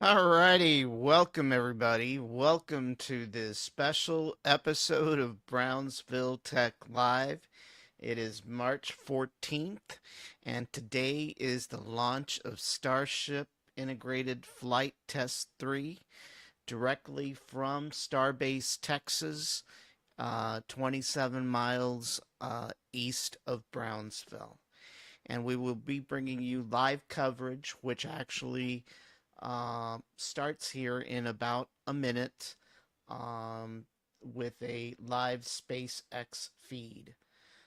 Alrighty, welcome everybody. Welcome to this special episode of Brownsville Tech Live. It is March 14th, and today is the launch of Starship Integrated Flight Test 3 directly from Starbase, Texas, 27 miles east of Brownsville. And we will be bringing you live coverage, which actually starts here in about a minute with a live SpaceX feed.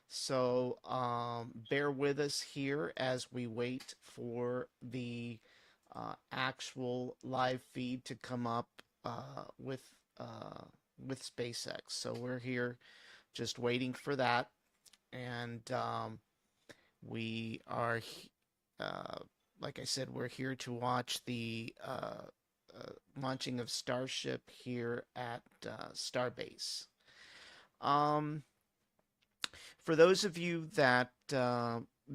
So bear with us here as we wait for the actual live feed to come up with SpaceX. So we're here just waiting for that, and we are uh, like I said, we're here to watch the launching of Starship here at Starbase. Um, for those of you that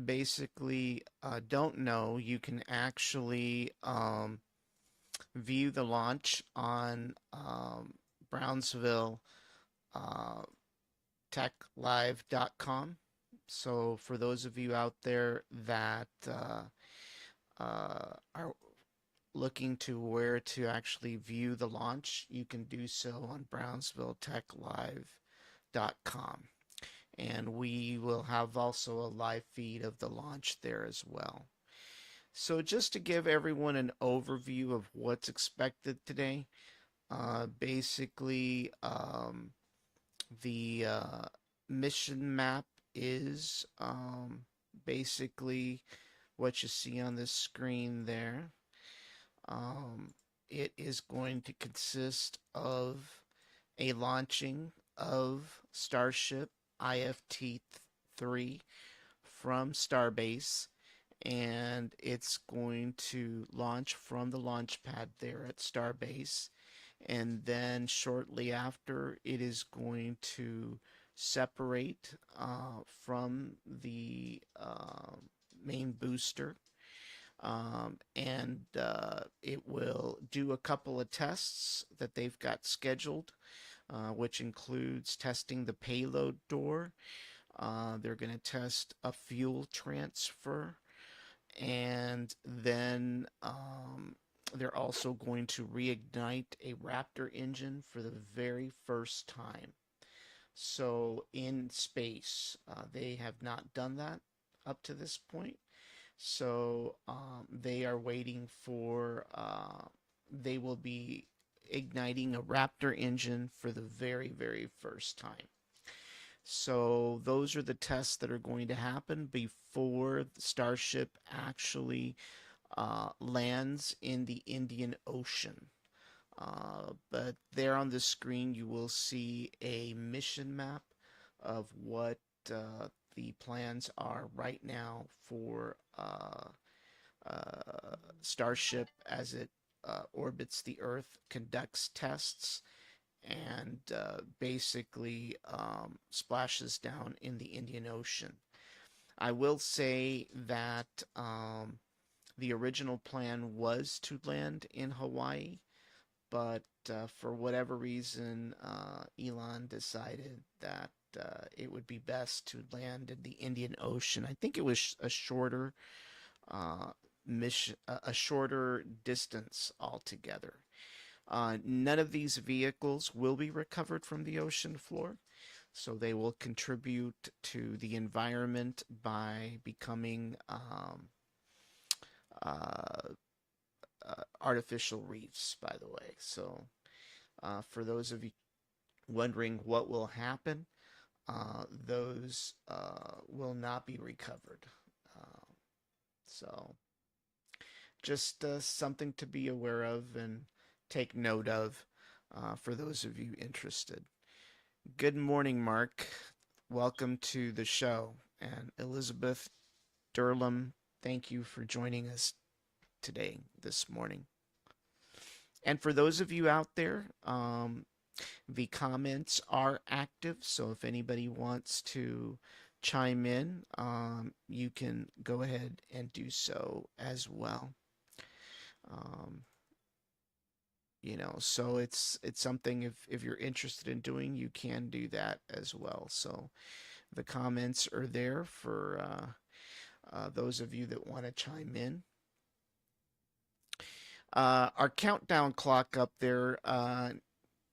basically don't know, you can actually view the launch on Brownsville uh, techlive.com. So for those of you out there that are looking to where to actually view the launch, you can do so on brownsvilletechlive.com. And we will have also a live feed of the launch there as well. So just to give everyone an overview of what's expected today, basically the mission map is basically what you see on this screen there. Um, it is going to consist of a launching of Starship IFT-3 from Starbase, and it's going to launch from the launch pad there at Starbase, and then shortly after it is going to separate from the main booster, and it will do a couple of tests that they've got scheduled, which includes testing the payload door. They're going to test a fuel transfer, and then they're also going to reignite a Raptor engine for the very first time. So in space, they have not done that up to this point. So they are waiting for, they will be igniting a Raptor engine for the very, very first time. So those are the tests that are going to happen before the Starship actually lands in the Indian Ocean. But there on the screen, you will see a mission map of what the plans are right now for Starship as it orbits the Earth, conducts tests, and basically splashes down in the Indian Ocean. I will say that the original plan was to land in Hawaii, but for whatever reason, Elon decided that it would be best to land in the Indian Ocean. I think it was a shorter mission, a shorter distance altogether. None of these vehicles will be recovered from the ocean floor, so they will contribute to the environment by becoming uh, artificial reefs, by the way. So, for those of you wondering what will happen, those will not be recovered. Uh, so, just something to be aware of and take note of for those of you interested. Good morning, Mark. Welcome to the show. And Elizabeth Durlam, thank you for joining us today, this morning. And for those of you out there, the comments are active. So if anybody wants to chime in, you can go ahead and do so as well. Um, So it's something, if you're interested in doing, you can do that as well. So the comments are there for those of you that want to chime in. Our countdown clock up there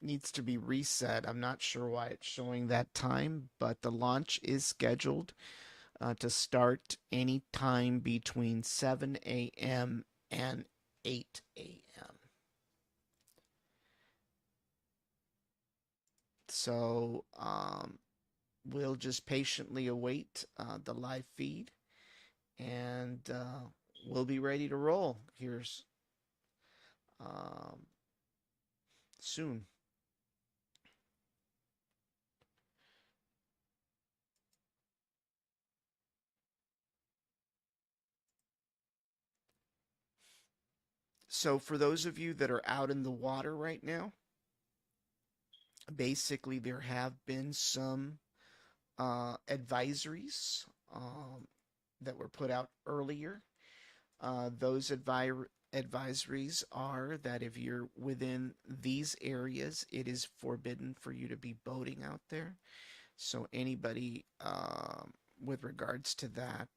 needs to be reset. I'm not sure why it's showing that time, but the launch is scheduled to start any time between 7 a.m. and 8 a.m. So we'll just patiently await the live feed, and we'll be ready to roll here um, soon. So for those of you that are out in the water right now, basically there have been some advisories that were put out earlier. Those advisories are that if you're within these areas, it is forbidden for you to be boating out there. So anybody with regards to that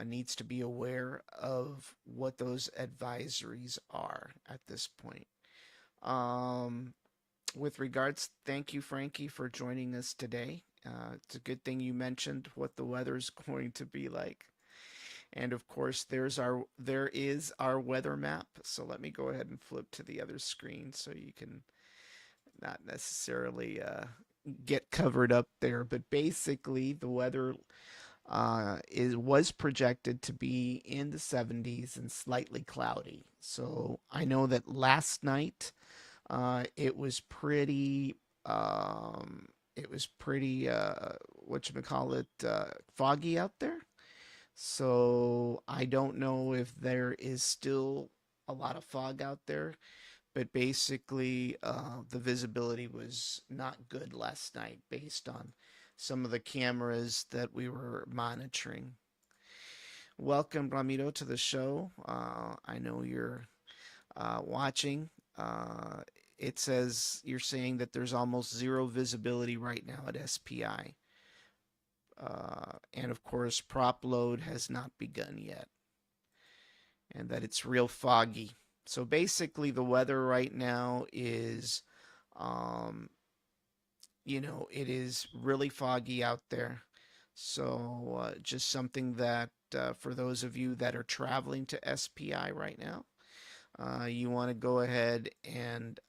needs to be aware of what those advisories are at this point. Um, with regards, thank you, Frankie, for joining us today. It's a good thing you mentioned what the weather is going to be like. And of course, there is our weather map. So let me go ahead and flip to the other screen so you can not necessarily get covered up there. But basically, the weather was projected to be in the 70s and slightly cloudy. So I know that last night it was pretty. It was pretty. What you call it? Foggy out there. So I don't know if there is still a lot of fog out there, but basically the visibility was not good last night based on some of the cameras that we were monitoring. Welcome, Ramiro, to the show. I know you're watching. Uh, it says you're saying that there's almost zero visibility right now at SPI. And of course, prop load has not begun yet, and that it's real foggy. So basically, the weather right now is, um, it is really foggy out there. So just something that for those of you that are traveling to SPI right now, you want to go ahead and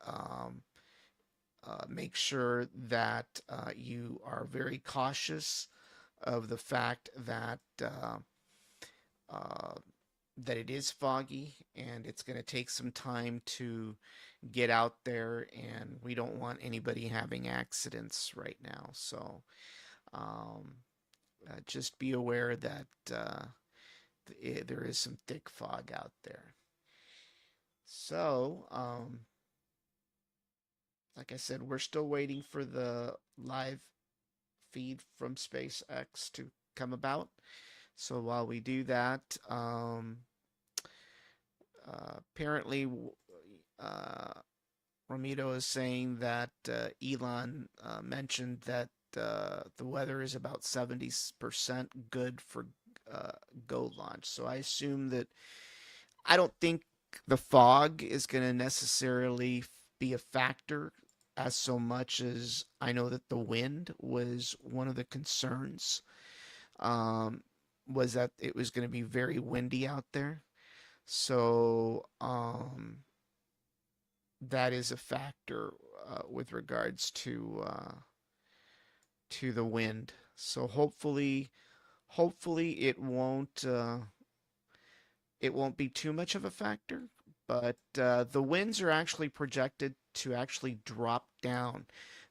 make sure that you are very cautious of the fact uh, that it is foggy and it's going to take some time to get out there, and we don't want anybody having accidents right now. So um, just be aware that there is some thick fog out there. So, like I said, we're still waiting for the live feed from SpaceX to come about. So while we do that, apparently uh, Ramito is saying that Elon mentioned that the weather is about 70% good for go launch. So I assume that I don't think the fog is going to necessarily be a factor as so much as I know that the wind was one of the concerns. Um, was that it was going to be very windy out there. So that is a factor with regards to the wind. So hopefully it won't be too much of a factor. But the winds are actually projected to actually drop down.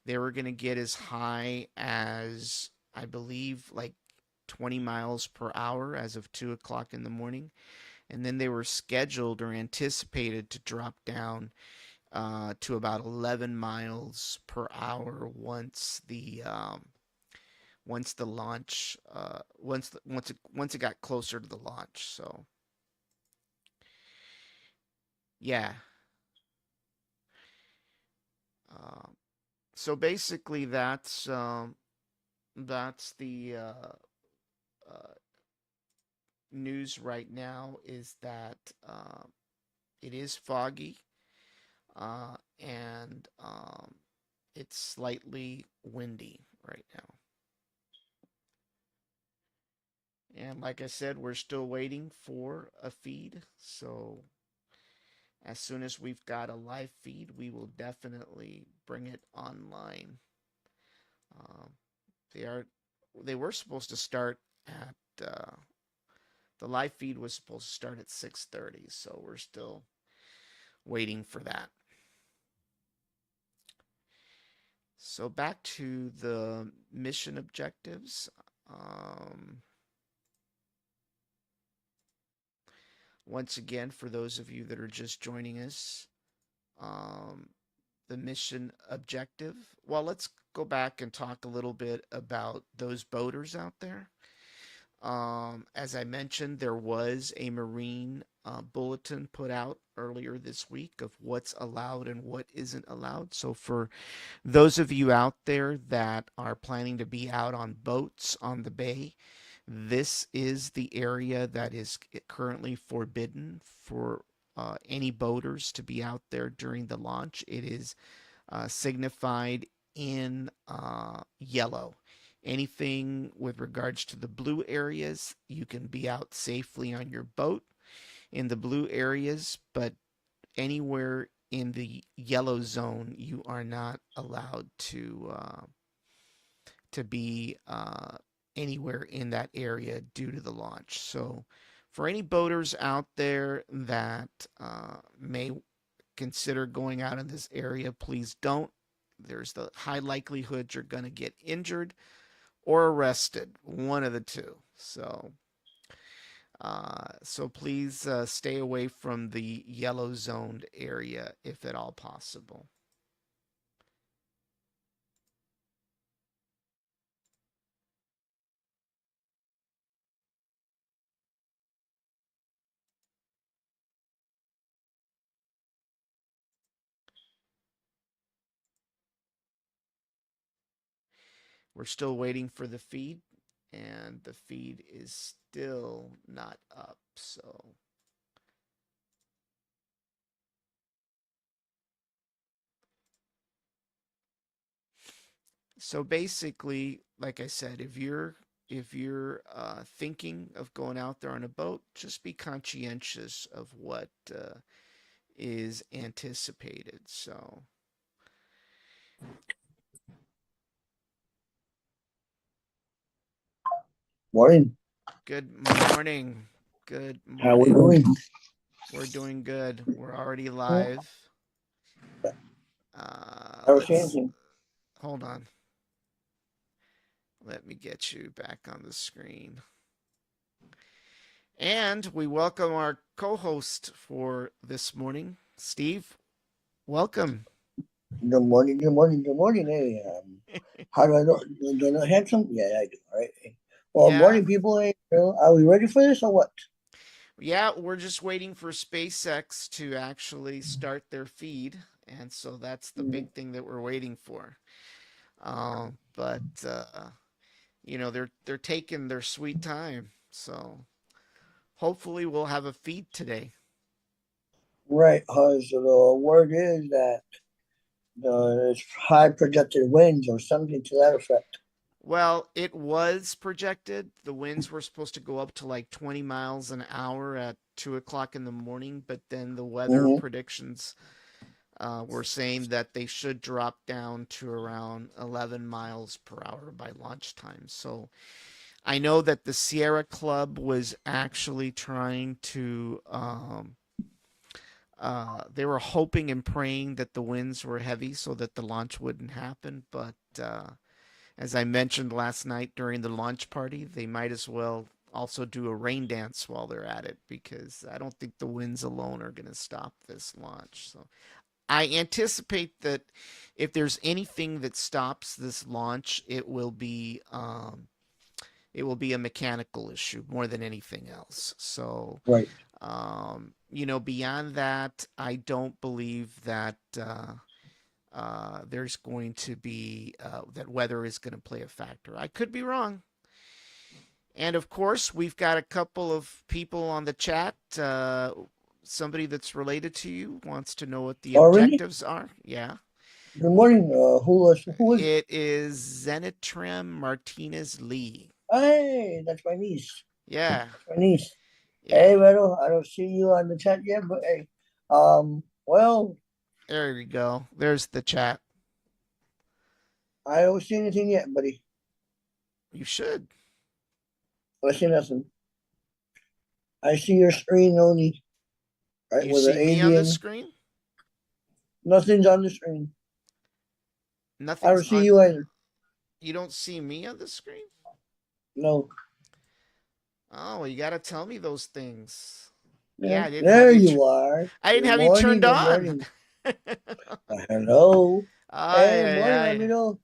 They were going to get as high as, I believe, like 20 miles per hour as of 2 o'clock in the morning. And then they were scheduled or anticipated to drop down to about 11 miles per hour once the launch once it got closer to the launch. So yeah, So basically, that's the uh, news right now is that it is foggy and it's slightly windy right now. And like I said, we're still waiting for a feed. So as soon as we've got a live feed, we will definitely bring it online. Um, they are they were supposed to start at the live feed was supposed to start at 6:30, so we're still waiting for that. So back to the mission objectives. Um, Once again, for those of you that are just joining us, um, the mission objective. Well, let's go back and talk a little bit about those boaters out there. As I mentioned, there was a Marine bulletin put out earlier this week of what's allowed and what isn't allowed. So, for those of you out there that are planning to be out on boats on the bay, this is the area that is currently forbidden for any boaters to be out there during the launch. It is signified in yellow. Anything with regards to the blue areas, you can be out safely on your boat in the blue areas, but anywhere in the yellow zone, you are not allowed to be anywhere in that area due to the launch. So, for any boaters out there that may consider going out in this area, please don't. There's the high likelihood you're going to get injured or arrested, one of the two. So please stay away from the yellow zoned area if at all possible. We're still waiting for the feed, and the feed is still not up. So basically, like I said, if you're thinking of going out there on a boat, just be conscientious of what is anticipated. So Morning. good morning. Good How we morning. doing? We're doing good. We're already Yeah, live. I was Let's changing. hold on. Let me get you back on the screen. And we welcome our co host for this morning, Steve. Welcome. Good morning. Good morning. Good morning. Hey, how do I know? Do I know handsome? Yeah, I do. All right. Well, Yeah, morning, people. Hey, are we ready for this or what? yeah, we're just waiting for SpaceX to actually start their feed. And so that's the Mm, big thing that we're waiting for. But they're taking their sweet time. So hopefully we'll have a feed today. right. So the word is that it's high projected winds or something to that effect. Well, it was projected. The winds were supposed to go up to like 20 miles an hour at 2 o'clock in the morning, but then the weather Mm-hmm. predictions were saying that they should drop down to around 11 miles per hour by lunchtime. So I know that the Sierra Club was actually trying to, they were hoping and praying that the winds were heavy so that the launch wouldn't happen, but as I mentioned last night during the launch party, they might as well also do a rain dance while they're at it because I don't think the winds alone are going to stop this launch. So I anticipate that if there's anything that stops this launch, it will be a mechanical issue more than anything else. So Right. beyond that, I don't believe that there's going to be that weather is going to play a factor. I could be wrong. And of course, we've got a couple of people on the chat. Somebody that's related to you wants to know what the Already? objectives are. Yeah. Good morning. Who is it? It is Zenitram Martinez Lee. Hey, that's my niece. Yeah. That's my niece. Hey, Yeah. Vero, I don't see you on the chat yet, but hey, well, There we go. There's the chat. I don't see anything yet, buddy. You should. I see nothing. I see your screen only, right, You with an see me on the alien. screen? Nothing's on the screen. I Nothing's don't see on. you either. You don't see me on the screen? No. Oh, well, you got to tell me those things. Yeah. Yeah, I didn't have There you. you are. I didn't Good have you morning. turned Good on. morning. Hello. Ay, Hey, ay, morning, ay. Ramiro.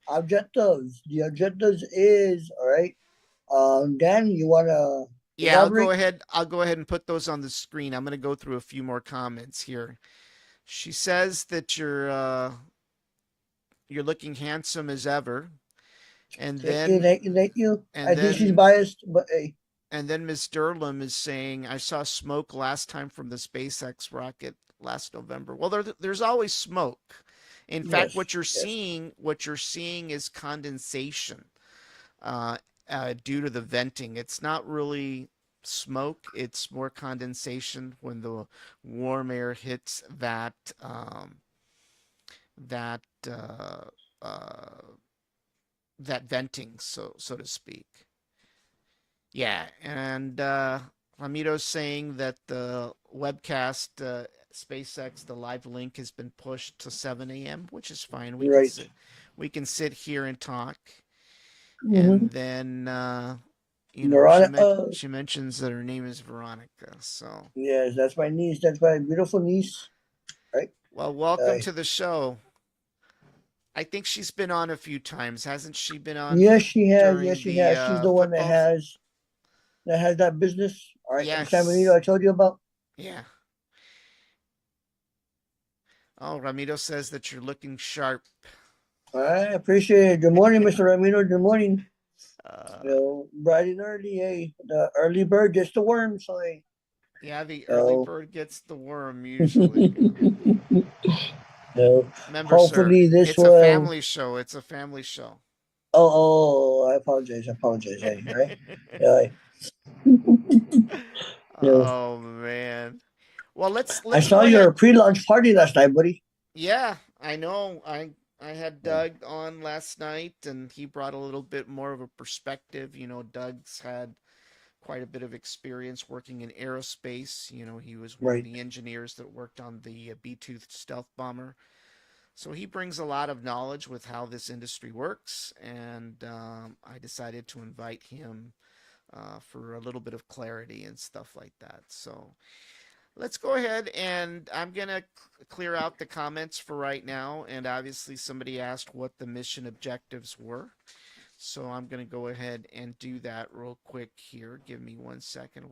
Objectives. The objectives is all right. Dan, you wanna Yeah, I'll go elaborate? ahead. I'll go ahead and put those on the screen. I'm going to go through a few more comments here. She says that you're looking handsome as ever, and Thank you, then thank you, thank you. and I think she's then biased, but hey, and then Miss Durlam is saying, "I saw smoke last time from the SpaceX rocket last November." Well, there's always smoke. In fact, yes, yes. what you're seeing is condensation uh, due to the venting. It's not really smoke; it's more condensation when the warm air hits that uh, that venting, so to speak. Yeah, and Ramiro's saying that the webcast SpaceX, the live link has been pushed to 7 a.m., which is fine. Right. We can sit here and talk, Mm-hmm. and then Veronica, she mentions that her name is Veronica. So, yes, that's my niece. That's my beautiful niece. Right. well, welcome Uh, to the show. I think she's been on a few times, hasn't she? Been on yes, she has. Yes, during she the has. She's the one football. that has that business. All right, in San Benito, Yes. I told you about. Yeah. Oh, Ramiro says that you're looking sharp. I appreciate it. Good morning, Mr. Ramiro. Good morning. You Uh, know, bright and early, hey. The early bird gets the worm, so hey. yeah, the early So, bird gets the worm usually. so Remember, sir, hopefully this it's a will. family show. It's a family show. I apologize. I apologize. Hey, right? Yeah, you know, Oh man. Well, I let's saw go ahead. your pre-launch party last night, buddy. Yeah, I know. I had Doug on last night, and he brought a little bit more of a perspective. Doug's had quite a bit of experience working in aerospace. He was one of Right. the engineers that worked on the B-2 stealth bomber. So he brings a lot of knowledge with how this industry works, and I decided to invite him for a little bit of clarity and stuff like that. So let's go ahead, and I'm going to clear out the comments for right now. And obviously, somebody asked what the mission objectives were. So I'm going to go ahead and do that real quick here. Give me 1 second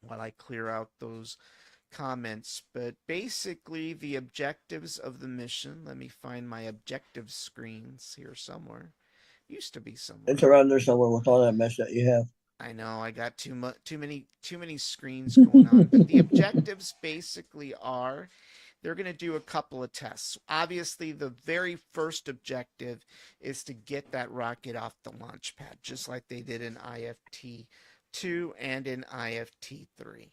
while I clear out those comments. But basically, the objectives of the mission, let me find my objective screens here somewhere. Used to be It's somewhere. around there somewhere with all that mess that you have. I know I got too many screens going on, but the objectives basically are they're going to do a couple of tests. Obviously, the very first objective is to get that rocket off the launch pad, just like they did in IFT-2 and in IFT-3.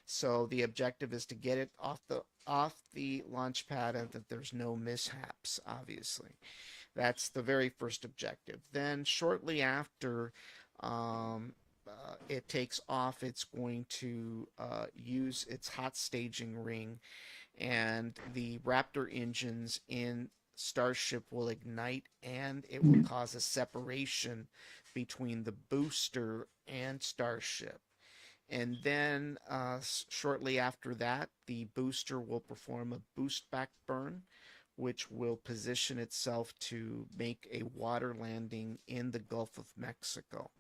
So the objective is to get it off the launch pad and that there's no mishaps, obviously. That's the very first objective. Then shortly after it takes off, it's going to use its hot staging ring, and the Raptor engines in Starship will ignite, and it will cause a separation between the booster and Starship. And then shortly after that, the booster will perform a boost back burn, which will position itself to make a water landing in the Gulf of Mexico.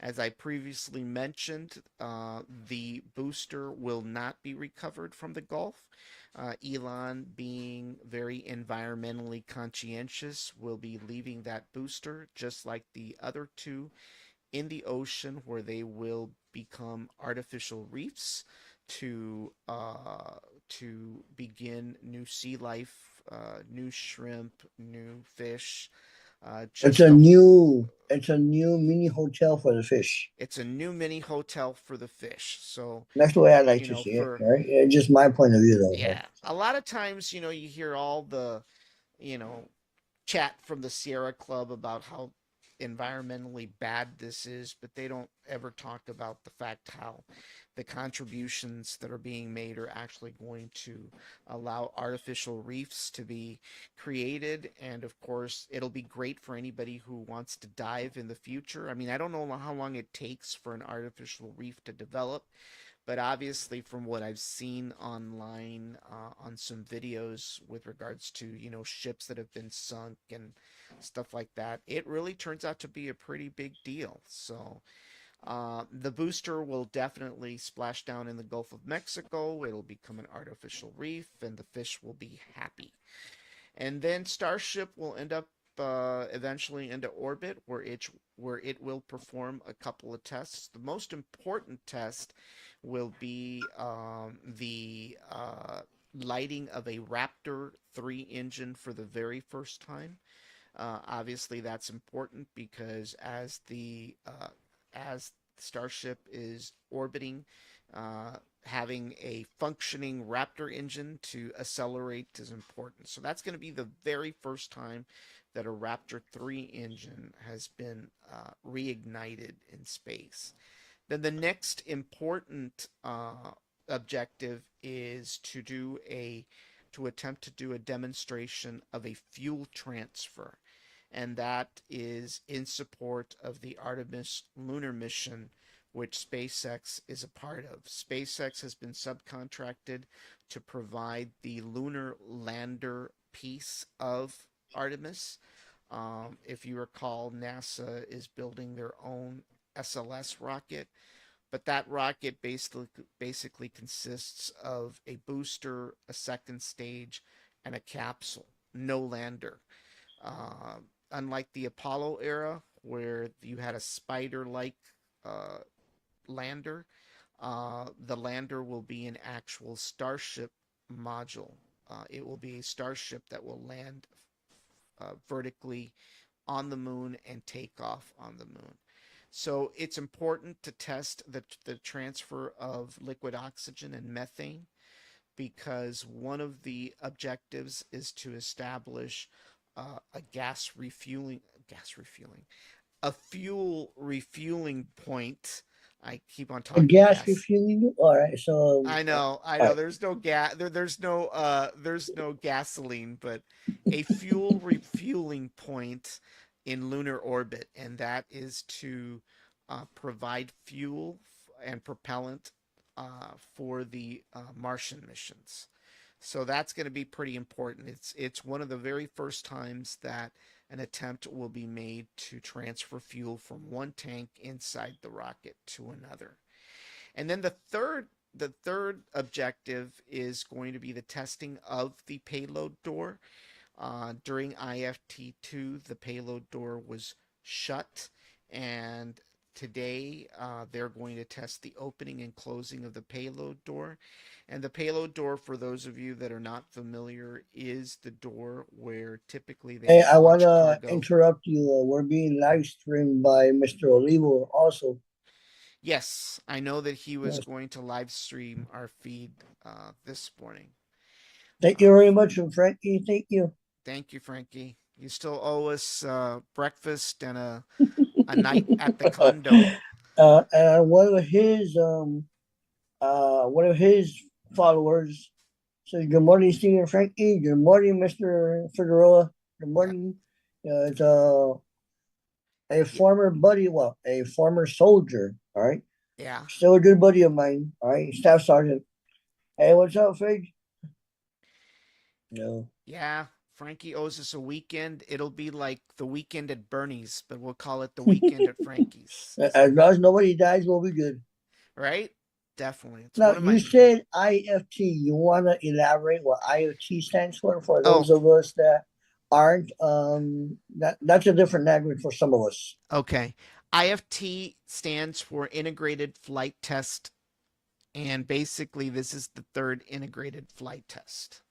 As I previously mentioned, the booster will not be recovered from the Gulf. Elon, being very environmentally conscientious, will be leaving that booster just like the other two in the ocean, where they will become artificial reefs to begin new sea life, new shrimp, new fish. Just a It's a new mini hotel for the fish. It's a new mini hotel for the fish. So, That's the way I like you to know, see it, for right? It's just my point of view, though. Right? yeah, a lot of times, you hear all the, you know, chat from the Sierra Club about how environmentally bad this is, but they don't ever talk about the fact how the contributions that are being made are actually going to allow artificial reefs to be created. And of course, it'll be great for anybody who wants to dive in the future. I mean, I don't know how long it takes for an artificial reef to develop, but obviously, from what I've seen online on some videos with regards to, ships that have been sunk and stuff like that, it really turns out to be a pretty big deal. So, the booster will definitely splash down in the Gulf of Mexico. It'll become an artificial reef, and the fish will be happy. And then Starship will end up eventually into orbit, where it will perform a couple of tests. The most important test will be the lighting of a Raptor 3 engine for the very first time. Obviously, that's important because as Starship is orbiting, having a functioning Raptor engine to accelerate is important. So that's going to be the very first time that a Raptor 3 engine has been reignited in space. Then the next important objective is to attempt to do a demonstration of a fuel transfer, and that is in support of the Artemis lunar mission, which SpaceX is a part of. SpaceX has been subcontracted to provide the lunar lander piece of Artemis. If you recall, NASA is building their own SLS rocket, but that rocket basically consists of a booster, a second stage, and a capsule. No lander. Uh, Unlike the Apollo era, where you had a spider-like uh, lander, the lander will be an actual Starship module. It will be a Starship that will land vertically on the moon and take off on the moon. So it's important to test the transfer of liquid oxygen and methane, because one of the objectives is to establish a a fuel refueling point. I keep on A talking gas gas. refueling. All right. So, I know, I all know. right. There's no gasoline, but a fuel refueling point in lunar orbit, and that is to provide fuel and propellant for the Martian missions. So that's going to be pretty important. It's one of the very first times that an attempt will be made to transfer fuel from one tank inside the rocket to another. And then the third objective is going to be the testing of the payload door. During IFT-2, the payload door was shut, and today they're going to test the opening and closing of the payload door. And the payload door, for those of you that are not familiar, is the door where typically they Hey, would I want launch to cargo. interrupt you. We're being live streamed by Mr. Olivo also. Yes, I know that he was Yes. going to live stream our feed this morning. Thank you Uh, very much, Frankie. Thank you. Thank you, Frankie. You still owe us breakfast and a night at the condo. And one of his followers says, "Good morning, Senior Frankie. Good morning, Mister Figueroa. Good Yeah, morning." It's a yeah, former buddy, well, a former soldier. All right, yeah, still a good buddy of mine. All right, Staff Sergeant. Hey, what's up, Fig? No. yeah. Frankie owes us a weekend. It'll be like the weekend at Bernie's, but we'll call it the weekend at Frankie's. As long as nobody dies, we'll be good. Right? Definitely. It's Now, one of you my. said IFT. You want to elaborate what IFT stands for Oh, those of us that aren't? That's a different language for some of us. okay. IFT stands for Integrated Flight Test, and basically, this is the third integrated flight test.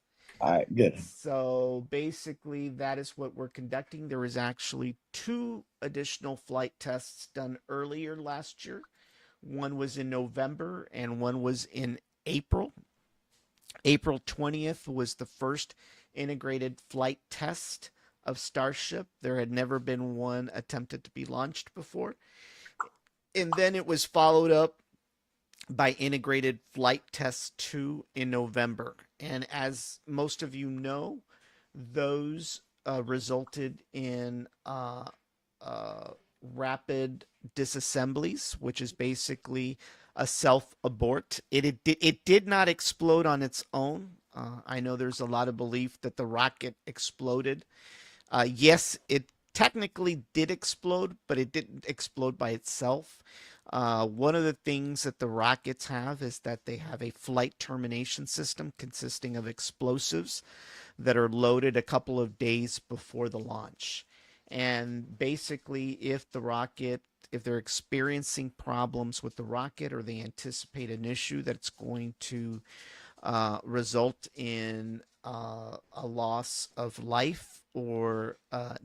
All right, good. So basically, that is what we're conducting. There was actually two additional flight tests done earlier last year. One was in November and one was in April. April 20th was the first integrated flight test of Starship. There had never been one attempted to be launched before. And then it was followed up by Integrated Flight Test 2 in November. And as most of you know, those resulted in rapid disassemblies, which is basically a self abort. It did not explode on its own. I know there's a lot of belief that the rocket exploded. Yes, it technically did explode, but it didn't explode by itself. One of the things that the rockets have is that they have a flight termination system consisting of explosives that are loaded a couple of days before the launch. And basically, if they're experiencing problems with the rocket or they anticipate an issue that's going to result in a loss of life or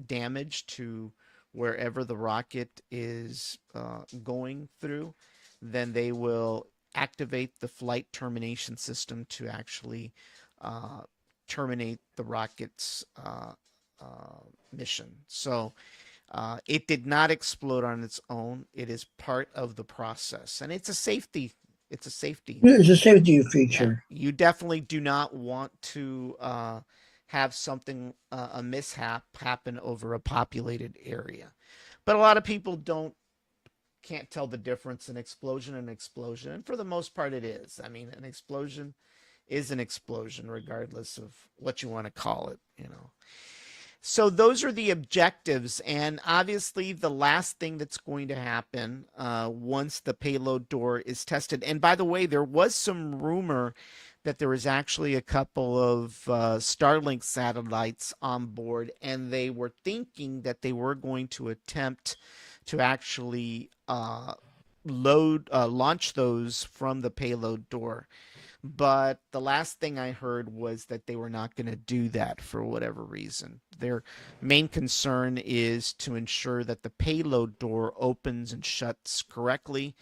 damage to wherever the rocket is going through, then they will activate the flight termination system to actually uh, terminate the rocket's mission. So it did not explode on its own. It is part of the process, and it's a safety. It's a safety. It's a safety Yeah, feature. you definitely do not want to have something a mishap happen over a populated area. But a lot of people don't can't tell the difference in explosion and explosion, and for the most part, it is. I mean, an explosion is an explosion, regardless of what you want to call it. You know. So those are the objectives, and obviously the last thing that's going to happen once the payload door is tested. And by the way, there was some rumor that there was actually a couple of Starlink satellites on board, and they were thinking that they were going to attempt to actually launch those from the payload door. But the last thing I heard was that they were not going to do that for whatever reason. Their main concern is to ensure that the payload door opens and shuts correctly,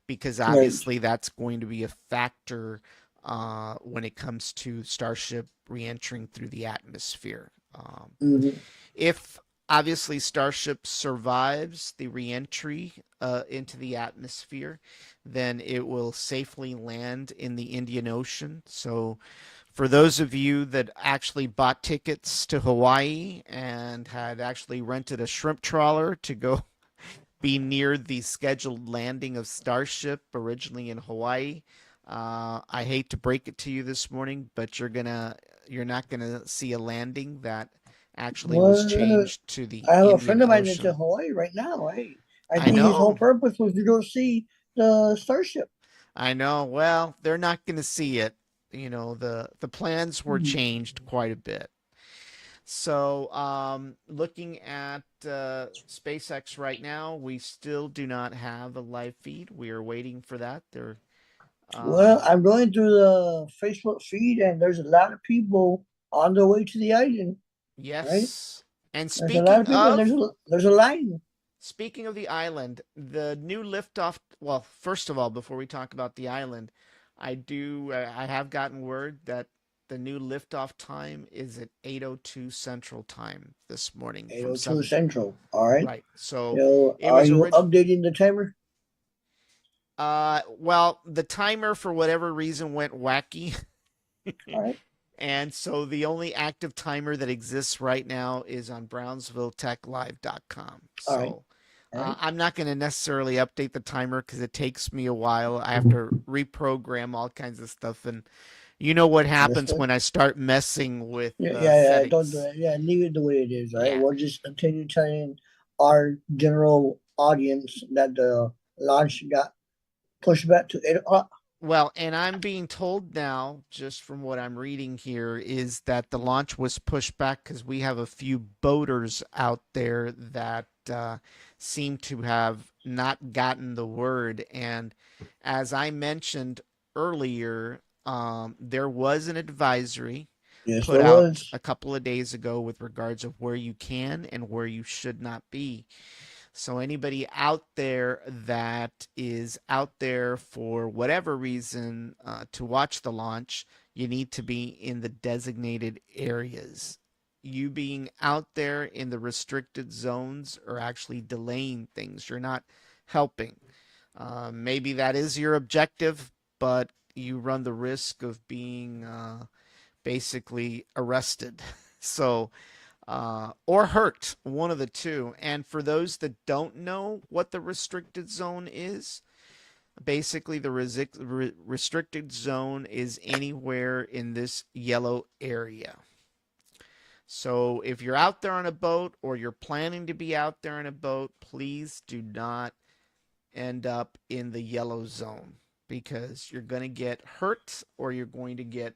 because Right. obviously that's going to be a factor when it comes to Starship re-entering through the atmosphere. Hmm. If obviously Starship survives the reentry into the atmosphere, then it will safely land in the Indian Ocean. So, for those of you that actually bought tickets to Hawaii and had actually rented a shrimp trawler to go be near the scheduled landing of Starship originally in Hawaii, I hate to break it to you this morning, but you're not gonna see a landing that actually was Well, changed to the I have a friend Indian of mine that's in Ocean. Hawaii right now. Hey, I I think his whole know, purpose was to go see the Starship. I know. Well, they're not gonna see it. You know, the plans were Hmm. changed quite a bit. So, looking at SpaceX right now, we still do not have a live feed. We are waiting for that. They're Well, uh, I'm going through the Facebook feed, and there's a lot of people on their way to the island. Right? Yes. And There's a lot of people, and there's a line. speaking of the island, the new liftoff. Well, first of all, before we talk about the island, I have gotten word that the new liftoff time is at 8:02 Central Time this morning from 8:02 7. Central. All right. Right. You So know, it are was you original. updating the timer? Well, the timer for whatever reason went wacky. All right. And so the only active timer that exists right now is on BrownsvilleTechLive.com. All right. So All right. I'm not going to necessarily update the timer because it takes me a while. I have to reprogram all kinds of stuff, and You know what happens Understood? when I start messing with Yeah, yeah, yeah. Don't do settings. it. Yeah, leave it the way it is. All right. Yeah. We'll just continue telling our general audience that the launch got pushed back to 8 o'clock. Well, and I'm being told now, just from what I'm reading here, is that the launch was pushed back because we have a few boaters out there that seem to have not gotten the word. And as I mentioned earlier, there was an advisory Yes, put there out was. a couple of days ago with regards of where you can and where you should not be. So anybody out there that is out there for whatever reason to watch the launch, you need to be in the designated areas. You being out there in the restricted zones are actually delaying things. You're not helping. Maybe that is your objective, but you run the risk of being basically arrested. So or hurt, one of the two. And for those that don't know what the restricted zone is, basically the restricted zone is anywhere in this yellow area. So if you're out there on a boat or you're planning to be out there on a boat, please do not end up in the yellow zone because you're going to get hurt or you're going to get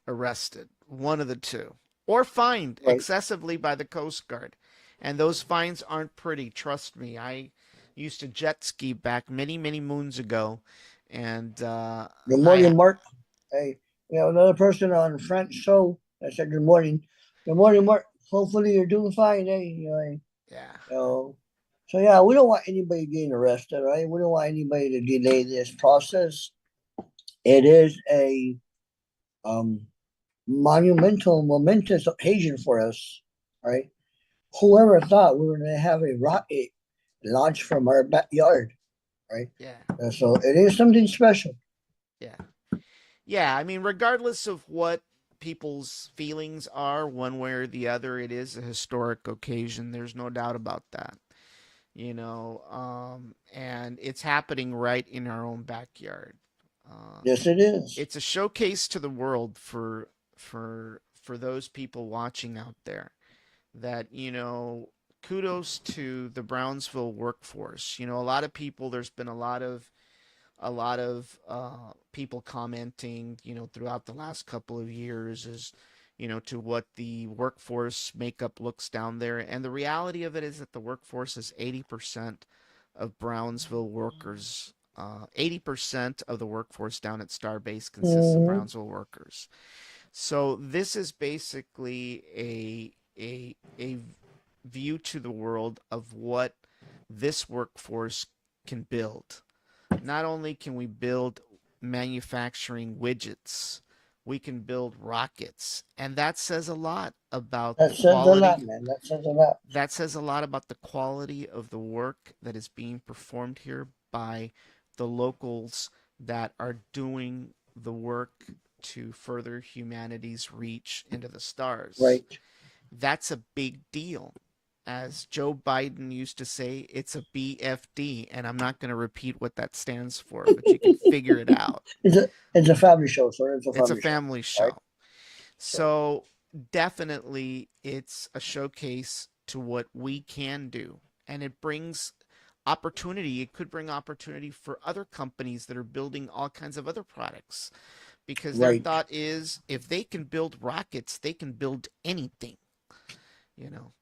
arrested, one of the two, or fined Right. excessively by the Coast Guard. And those fines aren't pretty, trust me. I used to jet ski back many, many moons ago, and Good I, morning, Mark. Hey, another person on Frank's show that said good morning. Good morning, Mark. Hopefully you're doing fine, eh? yeah, You know. So yeah, we don't want anybody getting arrested, right? We don't want anybody to delay this process. It is a um monumental, momentous occasion for us, right? Whoever thought we were going to have a rocket launch from our backyard, right? yeah, So it is something special. yeah, yeah. I mean, regardless of what people's feelings are, one way or the other, it is a historic occasion. There's no doubt about that. And it's happening right in our own backyard. Uh, Yes, it is. it's a showcase to the world for those people watching out there that kudos to the Brownsville workforce. A lot of people, there's been a lot of people commenting, throughout the last couple of years is, to what the workforce makeup looks down there. And the reality of it is that the workforce is 80% of Brownsville workers. 80% of the workforce down at Starbase consists of Mm-hmm. Brownsville workers. So this is basically a view to the world of what this workforce can build. Not only can we build manufacturing widgets, we can build rockets. And that says a lot about the That says a lot, quality. man. That says a lot. That says a lot about the quality of the work that is being performed here by the locals that are doing the work to further humanity's reach into the stars. Right. That's a big deal. As Joe Biden used to say, it's a BFD, and I'm not going to repeat what that stands for, but you can figure it out. It's a family show, sir. It's a It's a family show. family Right? show. So So definitely it's a showcase to what we can do. And it brings opportunity. It could bring opportunity for other companies that are building all kinds of other products because their right. thought is if they can build rockets, they can build anything, you know.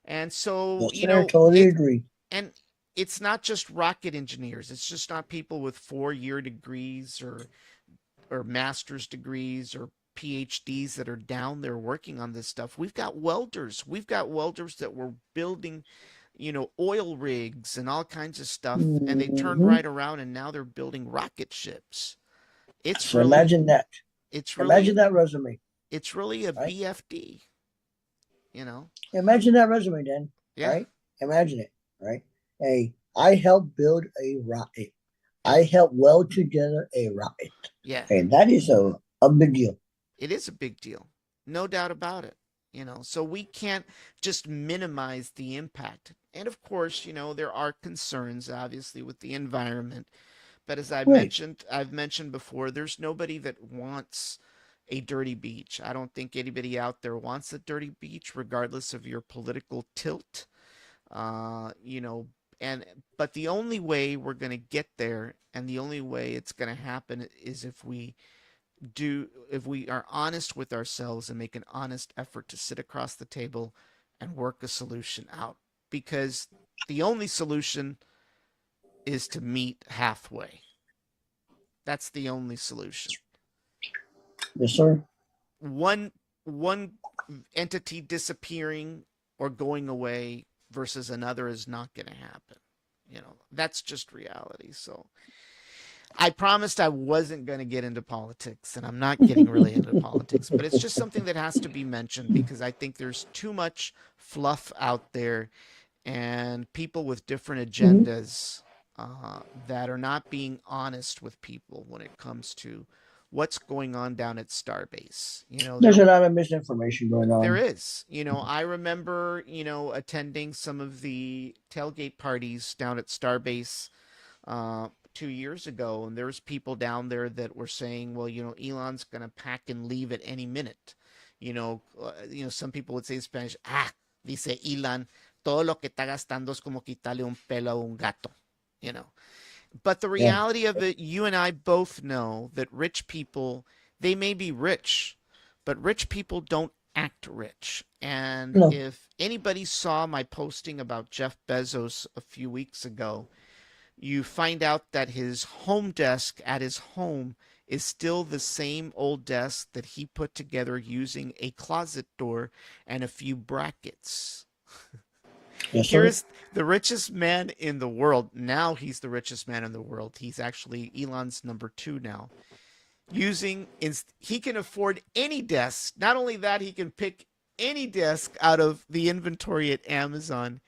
And so, Yes, sir. Totally agree. and it's not just rocket engineers. It's just not people with 4-year degrees or master's degrees or PhDs that are down there working on this stuff. We've got welders. We've got welders that were building, oil rigs and all kinds of stuff, and they turned Mm-hmm. right around and now they're building rocket ships. It's So really, imagine that. it's really, Imagine that resume, it's really a right? BFD. You know, Imagine that resume, then, yeah, right? Imagine it, right? Hey, I helped build a rocket. I helped weld together a rocket. yeah. And that is a big deal. It is a big deal, no doubt about it. So we can't just minimize the impact. And of course, there are concerns, obviously, with the environment. But as Right. I've mentioned before, there's nobody that wants, a dirty beach. I don't think anybody out there wants a dirty beach, regardless of your political tilt. You know, and but the only way we're going to get there, and the only way it's going to happen, is if we are honest with ourselves and make an honest effort to sit across the table and work a solution out. Because the only solution is to meet halfway. That's the only solution. Yes, sir. One entity disappearing or going away versus another is not going to happen. You know, that's just reality. So I promised I wasn't going to get into politics, and I'm not getting really into politics, but it's just something that has to be mentioned because I think there's too much fluff out there and people with different Hmm. agendas that are not being honest with people when it comes to what's going on down at Starbase. You know, There's a lot of misinformation going there on. is. You know, I remember, attending some of the tailgate parties down at Starbase 2 years ago, and there's people down there that were saying, well, Elon's going to pack and leave at any minute. Some people would say in Spanish, dice Elon, todo lo que está gastando es como quitarle un pelo a un gato. You know, but the Yeah. reality of it, you and I both know that rich people, they may be rich, but rich people don't act rich. And No. if anybody saw my posting about Jeff Bezos a few weeks ago, you find out that his home desk at his home is still the same old desk that he put together using a closet door and a few brackets. Yes, sir. Here's the richest man in the world. Now he's the richest man in the world. He's actually Elon's number two now. He can afford any desk. Not only that, he can pick any desk out of the inventory at Amazon,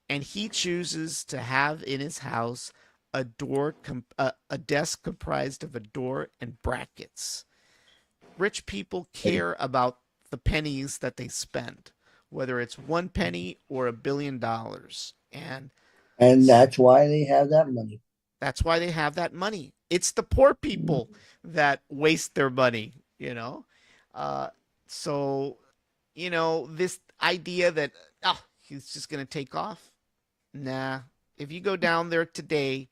and he chooses to have in his house a desk comprised of a door and brackets. Rich people care about the pennies that they spend, whether it's one penny or $1 billion. And And that's why they have that money. that's why they have that money. It's the poor people that waste their money. Uh, so, this idea that, he's just going to take off. Nah. If you go down there today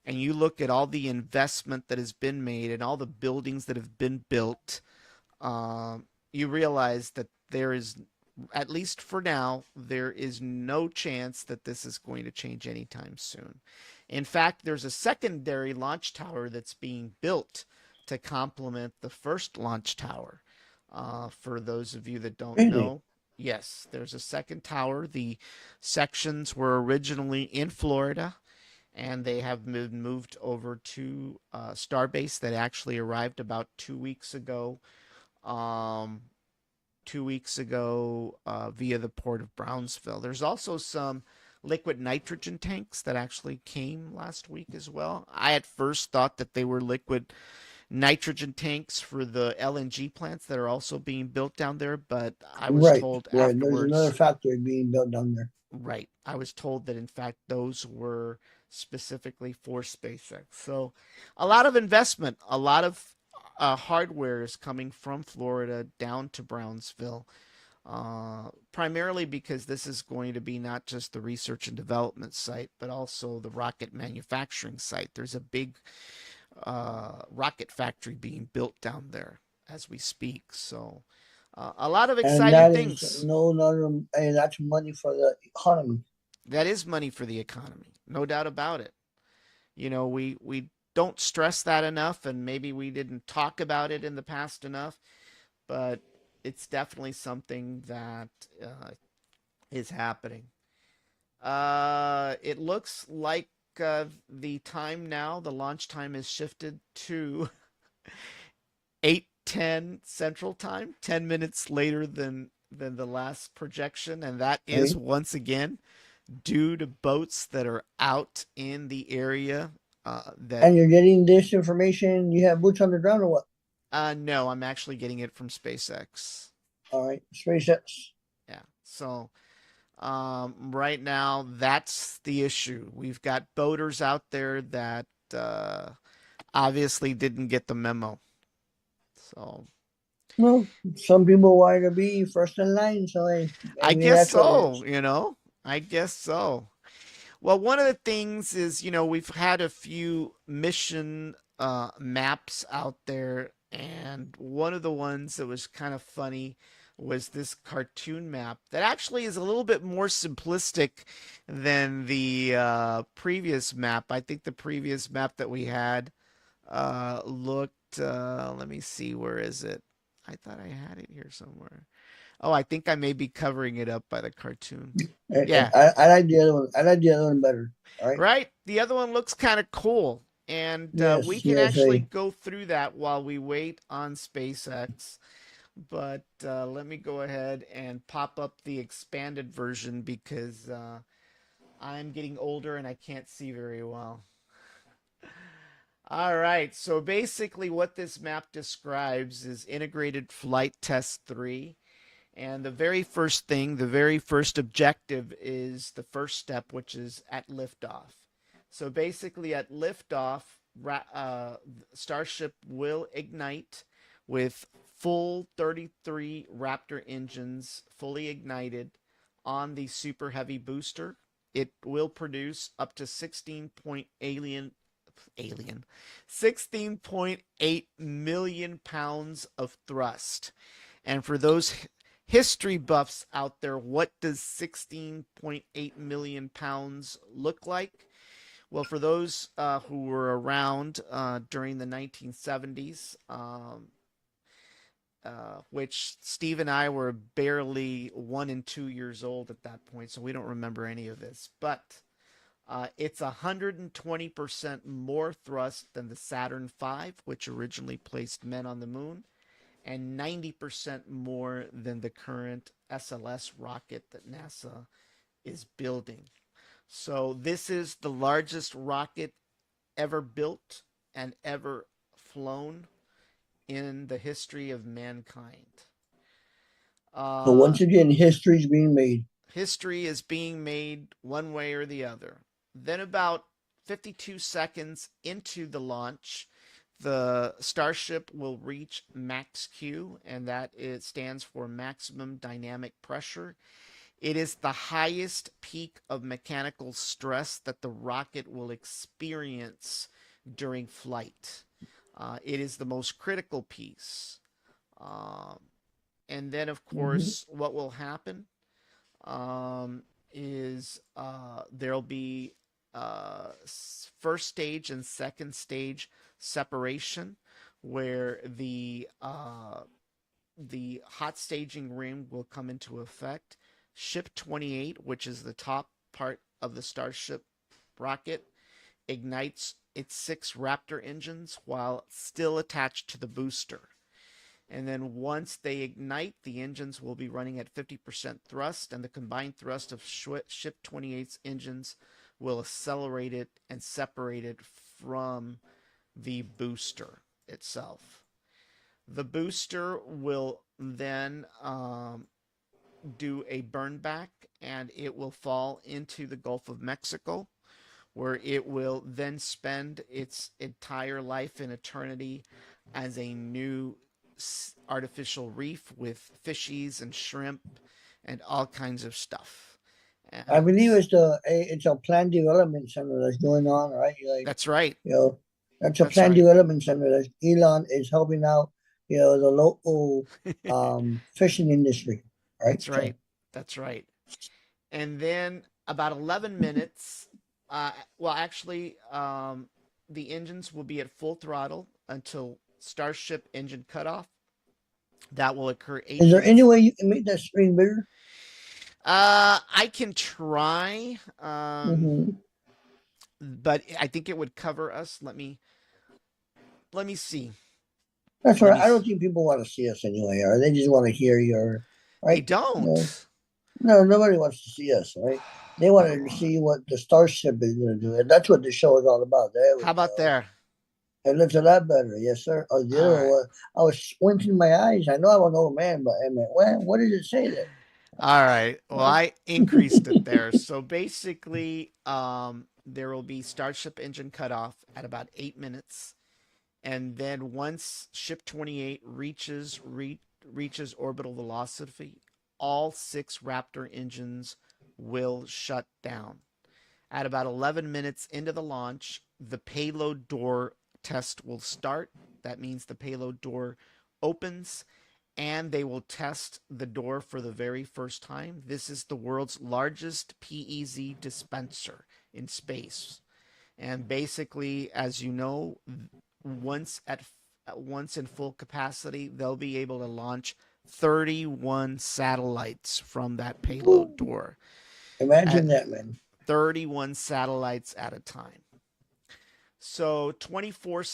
and you look at all the investment that has been made and all the buildings that have been built, you realize that there is, at least for now, there is no chance that this is going to change anytime soon. In fact, there's a secondary launch tower that's being built to complement the first launch tower. For those of you that don't Really? know, yes, there's a second tower. The sections were originally in Florida, and they have been moved over to Starbase that actually arrived about 2 weeks ago. Um, 2 weeks ago via the port of Brownsville. There's also some liquid nitrogen tanks that actually came last week as well. I at first thought that they were liquid nitrogen tanks for the LNG plants that are also being built down there, but I was Right. told Right. There's another afterwards, factory being built down there. right, I was told that in fact those were specifically for SpaceX. So a lot of investment, a lot of hardware is coming from Florida down to Brownsville, primarily because this is going to be not just the research and development site, but also the rocket manufacturing site. There's a big rocket factory being built down there as we speak. So, a lot of And exciting that is things. no other, and that's money for the economy. That is money for the economy, no doubt about it. We don't stress that enough, and maybe we didn't talk about it in the past enough, but it's definitely something that is happening. It looks like the time now, the launch time is shifted to 8:10 Central Time, 10 minutes later than the last projection, and that is Okay. once again due to boats that are out in the area that And you're getting this information. You have boots on the ground or what? no, I'm actually getting it from SpaceX. All right. SpaceX. Yeah. So right now, that's the issue. We've got boaters out there that obviously didn't get the memo. So Well, some people want to be first in line, so hey, I maybe guess that's what it so, is. I guess so. Well, one of the things is, we've had a few mission maps out there, and one of the ones that was kind of funny was this cartoon map that actually is a little bit more simplistic than the previous map. I think the previous map that we had looked, let me see, where is it? I thought I had it here somewhere. Oh, I think I may be covering it up by the cartoon. Yeah, I like the other one. I like the other one better. All right. right? The other one looks kind of cool. And we Yes. can Yes. actually Hey. go through that while we wait on SpaceX. But let me go ahead and pop up the expanded version because I'm getting older and I can't see very well. All right, so basically, what this map describes is Integrated Flight Test 3. And the very first thing, the very first objective is the first step, which is at liftoff. So basically, at liftoff, Starship will ignite with full 33 Raptor engines fully ignited on the Super Heavy booster. It will produce up to 16.8 million pounds of thrust. And for those history buffs out there, what does 16.8 million pounds look like? Well, for those who were around during the 1970s, which Steve and I were barely 1 and 2 years old at that point, so we don't remember any of this. But it's 120% more thrust than the Saturn V, which originally placed men on the moon, and 90% more than the current SLS rocket that NASA is building. So, this is the largest rocket ever built and ever flown in the history of mankind. So Uh, once again, history's being made. History is being made one way or the other. Then, about 52 seconds into the launch, the Starship will reach max Q, and that it stands for maximum dynamic pressure. It is the highest peak of mechanical stress that the rocket will experience during flight. It is the most critical piece. Um, and then, of Hmm. course, what will happen is there'll be first stage and second stage separation, where the hot staging ring will come into effect. Ship 28, which is the top part of the Starship rocket, ignites its six Raptor engines while still attached to the booster. And then once they ignite, the engines will be running at 50% thrust, and the combined thrust of Ship 28's engines will accelerate it and separate it from the booster itself. The booster will then do a burn back, and it will fall into the Gulf of Mexico, where it will then spend its entire life in eternity as a new artificial reef with fishies and shrimp and all kinds of stuff. I Uh, believe it's a planned development center that's going on, right? Like, that's right. you know, that's a That's planned right. development center that Elon is helping out, the local fishing industry, right? That's So right. That's right. And then about 11 minutes, well, actually, the engines will be at full throttle until Starship engine cutoff. That will occur eight is there any minutes. way you can make that screen bigger? I can try, Hmm. but I think it would cover us. Let me see. That's Let right. me. I don't think people want to see us anyway, or they just want to hear your They right. don't. No, nobody wants to see us, right? They wanted to see what the Starship is going to do, and that's what the show is all about. There How we about go. there? It looks a lot better, yes, sir. Oh, the All other one right. was I was squinting my eyes. I know I'm an old man, but I mean, what does it say there? All right. Well, Right? I increased it there. So basically, there will be Starship engine cutoff at about 8 minutes, And then once ship 28 reaches orbital velocity, all 6 Raptor engines will shut down. At about 11 minutes into the launch, the payload door test will start. That means the payload door opens and they will test the door for the very first time. This is the world's largest PEZ dispenser in space. And basically, as you know, once at once in full capacity, they'll be able to launch 31 satellites from that payload Woo. door Imagine at that, man. 31 satellites at a time. So 24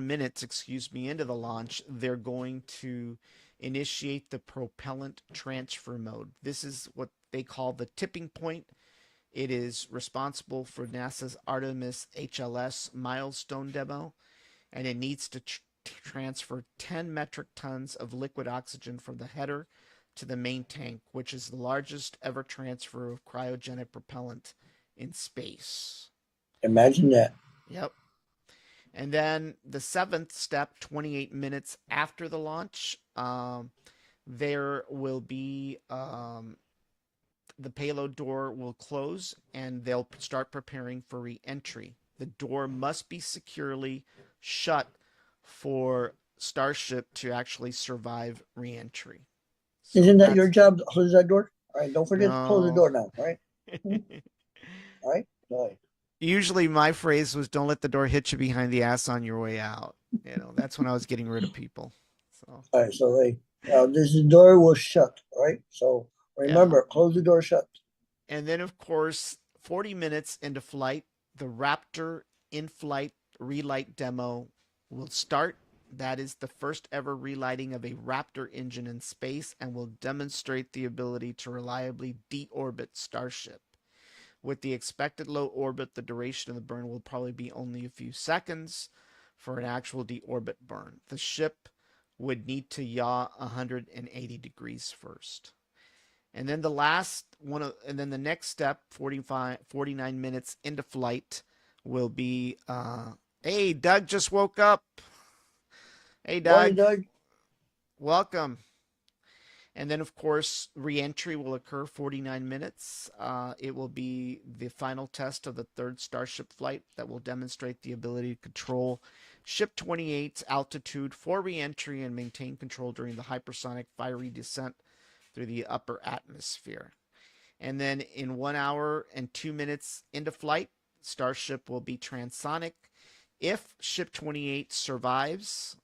minutes, excuse me, into the launch, they're going to initiate the propellant transfer mode. This is what they call the tipping point. It is responsible for NASA's Artemis HLS milestone demo, and it needs to transfer 10 metric tons of liquid oxygen from the header to the main tank, which is the largest ever transfer of cryogenic propellant in space. Imagine that. Yep. And then the seventh step, 28 minutes after the launch, there will be the payload door will close and they'll start preparing for re-entry. The door must be securely shut for Starship to actually survive re-entry. So Isn't that your that's job to close that door? All right, don't forget to close the no. door now. All right. Mhm. All right. All right. Usually my phrase was don't let the door hit you behind the ass on your way out. You know, that's when I was getting rid of people. So, All right. So, like, this door will shut. All right. So yeah. remember, close the door shut. And then, of course, 40 minutes into flight, the Raptor in flight relight demo will start. That is the first ever relighting of a Raptor engine in space and will demonstrate the ability to reliably deorbit Starship. With the expected low orbit, the duration of the burn will probably be only a few seconds for an actual deorbit burn. The ship would need to yaw 180 degrees first. And then the next step, 49 minutes into flight, will be, hey, Doug just woke up. Hey, Morning, Doug, Doug. welcome. And then, of course, reentry will occur 49 minutes. It will be the final test of the third Starship flight that will demonstrate the ability to control Ship 28's altitude for reentry and maintain control during the hypersonic fiery descent through the upper atmosphere. And then in 1 hour and 2 minutes into flight, Starship will be transonic. If Ship 28 survives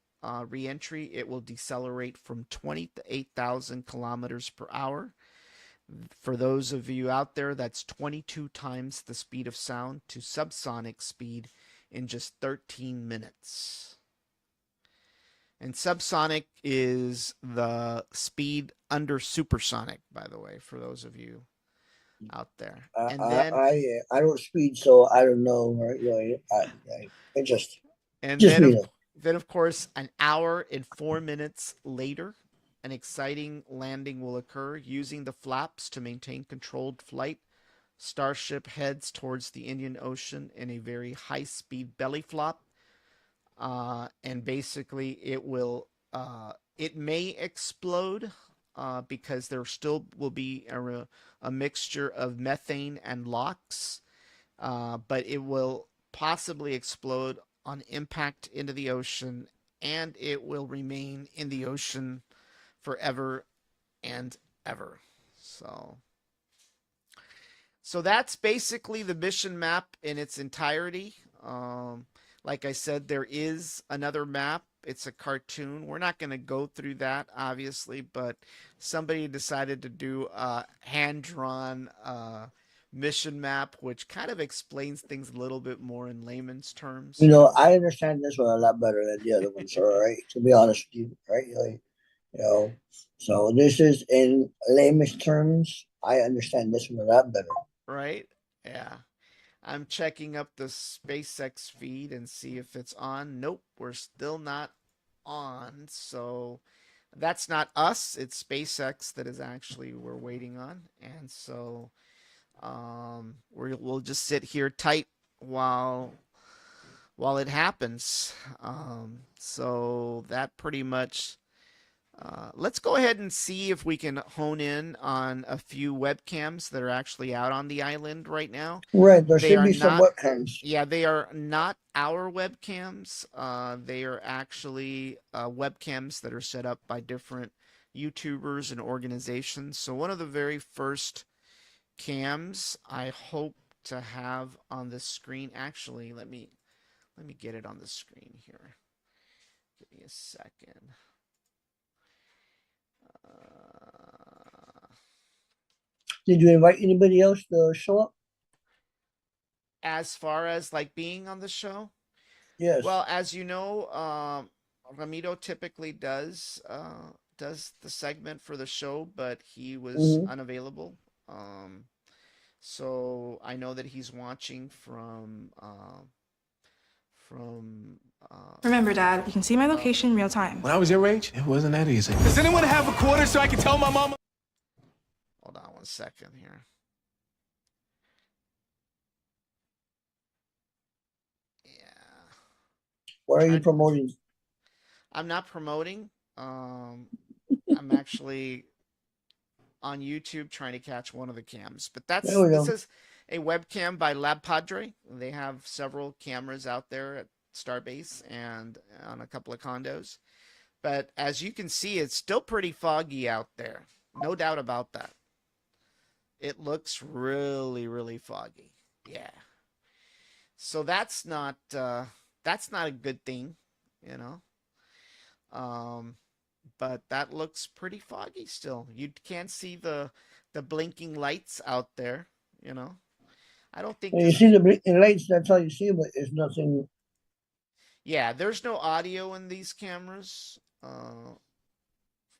reentry, it will decelerate from 20 to 8,000 kilometers per hour. For those of you out there, that's 22 times the speed of sound to subsonic speed in just 13 minutes. And subsonic is the speed under supersonic, by the way, for those of you out there. I And I then I, I don't speed, so I don't know. Right? I and just then me of know. then of course an hour and 4 minutes later, an exciting landing will occur using the flaps to maintain controlled flight. Starship heads towards the Indian Ocean in a very high-speed belly flop, and basically it may explode because there still will be a mixture of methane and LOX, but it will possibly explode on impact into the ocean, and it will remain in the ocean forever and ever. So, so that's basically the mission map in its entirety. Like I said, there is another map. It's a cartoon. We're not going to go through that, obviously, but somebody decided to do a hand drawn mission map, which kind of explains things a little bit more in layman's terms, You you know, know. I understand this one a lot better than the other ones. All right, to be honest with you, right? Like, you know, so this is in layman's terms. I understand this one a lot better. Right? Yeah. I'm checking up the SpaceX feed and see if it's on. Nope, we're still not on. So that's not us. It's SpaceX that is actually we're waiting on. And so we'll just sit here tight while while it happens. So that pretty much. Let's go ahead and see if we can hone in on a few webcams that are actually out on the island right now. Right, there They should are be some not, webcams. yeah, they are not our webcams. They are actually webcams that are set up by different YouTubers and organizations. So one of the very first cams I hope to have on the screen. Actually, let me get it on the screen here. Give me a second. Uh, Did you invite anybody else to show up? as far as like being on the show, Yes. well, as you know, Ramiro typically does the segment for the show, but he was Mm-hmm. unavailable. Um, so I know that he's watching from Remember, Dad, you can see my uh, location real time. When I was your age, it wasn't that easy. Does anyone have a quarter so I can tell my mama? hold on one second here. Yeah, What are you trying. promoting? I'm not promoting. Um, I'm actually on YouTube trying to catch one of the cams. But There that's we this go. is a webcam by Lab Padre. They have several cameras out there at Starbase and on a couple of condos. But as you can see, it's still pretty foggy out there. No doubt about that. It looks really, really foggy. Yeah. So that's not a good thing, you know. Um, but that looks pretty foggy still. You can't see the blinking lights out there, you know. I don't think And you this. see the blinking lights, that's all you see, but it's nothing. Yeah, there's no audio in these cameras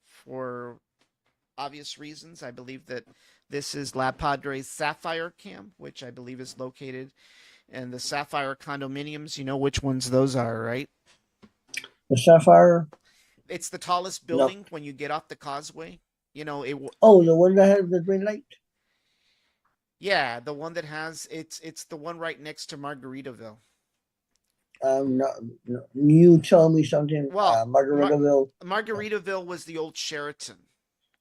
for obvious reasons. I believe that this is La Padre's Sapphire cam, which I believe is located in the Sapphire condominiums. You know which ones those are, right? The sapphire. It's the tallest No. building when you get off the causeway. You know, it. Oh, the one that has the green light? Yeah, the one that has it's the one right next to Margaritaville. No, no, you tell me something, Well, Margaritaville. Margaritaville was the old Sheraton.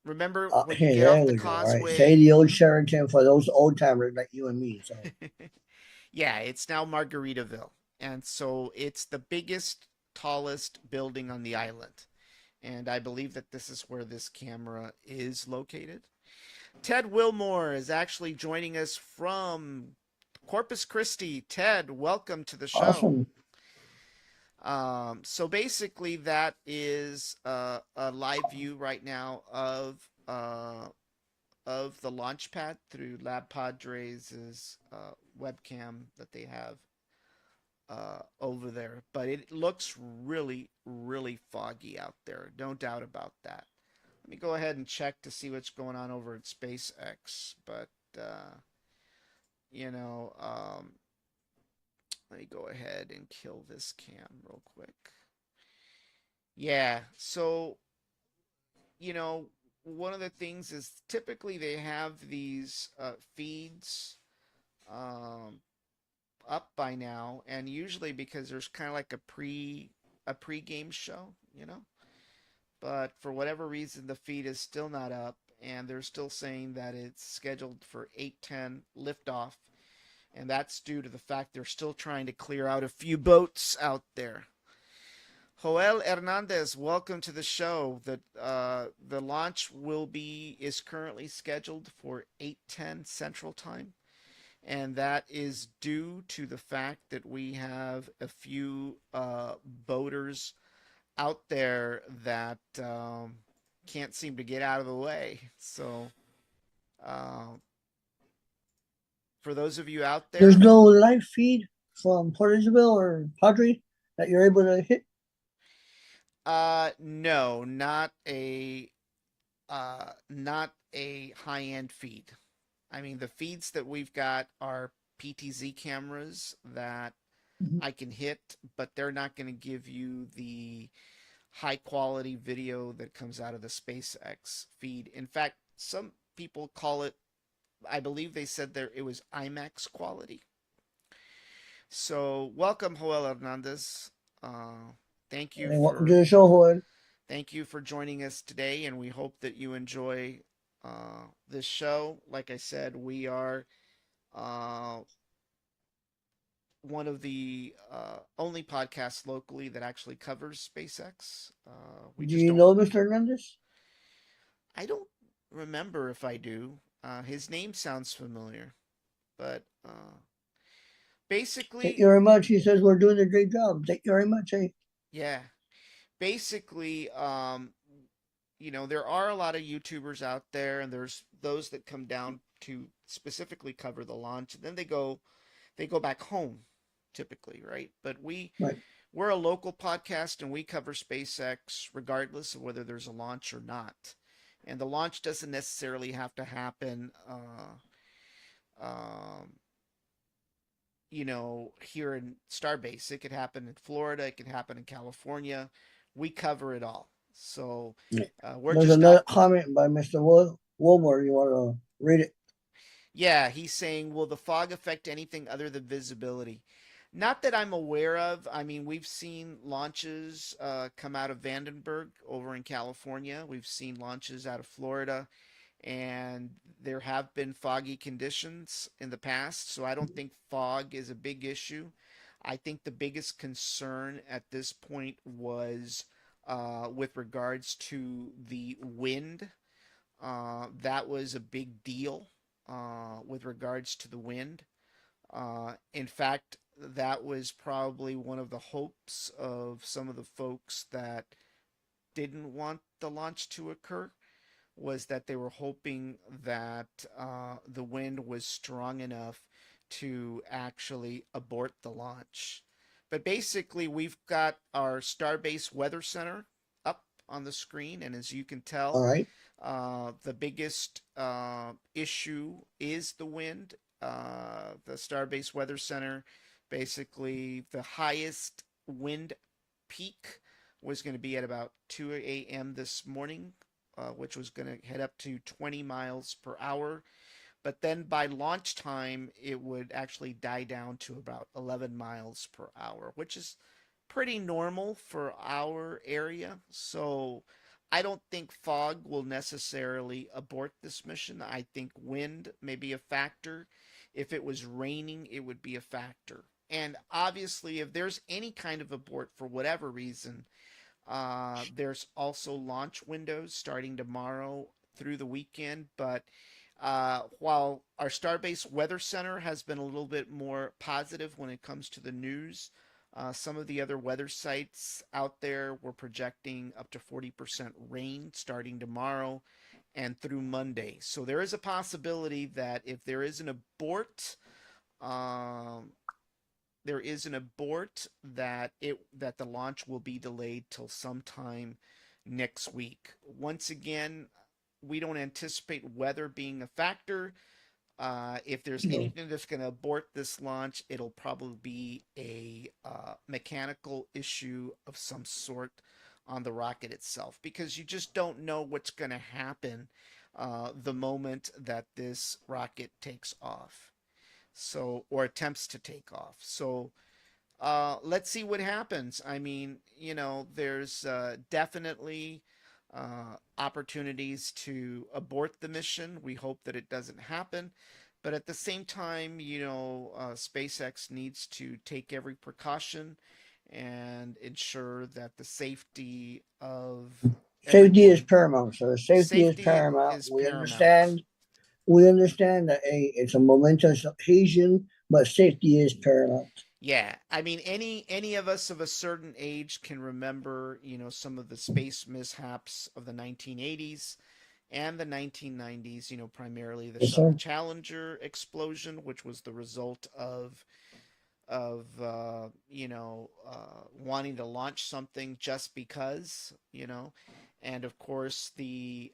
Remember when you Hey, get there off the we go. All right. Say causeway? the old Sheraton for those old timers like you and me. So Yeah, it's now Margaritaville. And so it's the biggest, tallest building on the island. And I believe that this is where this camera is located. Ted Wilmore is actually joining us from Corpus Christi. Ted, welcome to the show. awesome. So basically, that is a live view right now of the launch pad through Lab Padres' webcam that they have over there. But it looks really, really foggy out there. No doubt about that. Let me go ahead and check to see what's going on over at SpaceX. But you know, let me go ahead and kill this cam real quick. Yeah, so one of the things is typically they have these feeds um, up by now, and usually because there's kind of like a pre-game show, you know. But for whatever reason, the feed is still not up, and they're still saying that it's scheduled for 8:10 liftoff, and that's due to the fact they're still trying to clear out a few boats out there. Joel Hernandez, welcome to the show. The launch is currently scheduled for 8:10 Central Time, and that is due to the fact that we have a few boaters out there that can't seem to get out of the way. So, uh, for those of you out There's there, no live feed from Portisville or Padre that you're able to hit. no, not a high end feed. I mean, the feeds that we've got are PTZ cameras that Mhm. I can hit, but they're not going to give you the high quality video that comes out of the SpaceX feed. In fact, some people call it, I believe they said there it was IMAX quality. So, welcome, Joel Hernandez. Uh, thank you And welcome to for the show, Hood. thank you for joining us today, and we hope that you enjoy this show. Like I said, we are uh, one of the only podcasts locally that actually covers SpaceX. We Do just you don't. know Mr. Hernandez? I don't remember if I do. His name sounds familiar, but Thank you basically, very much. He says we're doing a great job. Thank you very much. Hey. yeah. Basically, there are a lot of YouTubers out there, and there's those that come down to specifically cover the launch, and then they go back home, typically, right? But Right. we're a local podcast, and we cover SpaceX regardless of whether there's a launch or not. And the launch doesn't necessarily have to happen, um, here in Starbase. It could happen in Florida. It could happen in California. We cover it all. So Yeah. we're There's just out. another comment by Mr. Wilmore. You want to read it? Yeah, he's saying, will the fog affect anything other than visibility? Not that I'm aware of. I mean, we've seen launches come out of Vandenberg over in California. We've seen launches out of Florida, and there have been foggy conditions in the past, so I don't think fog is a big issue. I think the biggest concern at this point was with regards to the wind. That was a big deal with regards to the wind. In fact, that was probably one of the hopes of some of the folks that didn't want the launch to occur, was that they were hoping that the wind was strong enough to actually abort the launch. But basically, we've got our Starbase Weather Center up on the screen, and as you can All tell, right. the biggest issue is the wind. The Starbase Weather Center, basically, the highest wind peak was going to be at about 2 a.m. this morning, which was going to head up to 20 miles per hour. But then by launch time, it would actually die down to about 11 miles per hour, which is pretty normal for our area. So I don't think fog will necessarily abort this mission. I think wind may be a factor. If it was raining, it would be a factor. And obviously, if there's any kind of abort for whatever reason, there's also launch windows starting tomorrow through the weekend. But while our Starbase Weather Center has been a little bit more positive when it comes to the news, some of the other weather sites out there were projecting up to 40% rain starting tomorrow and through Monday. So there is a possibility that if um, there is an abort, that the launch will be delayed till sometime next week. Once again, we don't anticipate weather being a factor. If there's No. anything that's going to abort this launch, it'll probably be a mechanical issue of some sort on the rocket itself, because you just don't know what's going to happen the moment that this rocket takes off. So, or attempts to take off. So, let's see what happens. I mean, there's definitely opportunities to abort the mission. We hope that it doesn't happen. But at the same time, SpaceX needs to take every precaution and ensure that the safety of Safety is everyone, paramount, sir. Safety is safety paramount. is We paramount. understand. We understand that it's a momentous occasion, but safety is paramount. Yeah, I mean, any of us of a certain age can remember, some of the space mishaps of the 1980s and the 1990s. Primarily the Yes, shuttle sir. Challenger explosion, which was the result of wanting to launch something just because. And of course the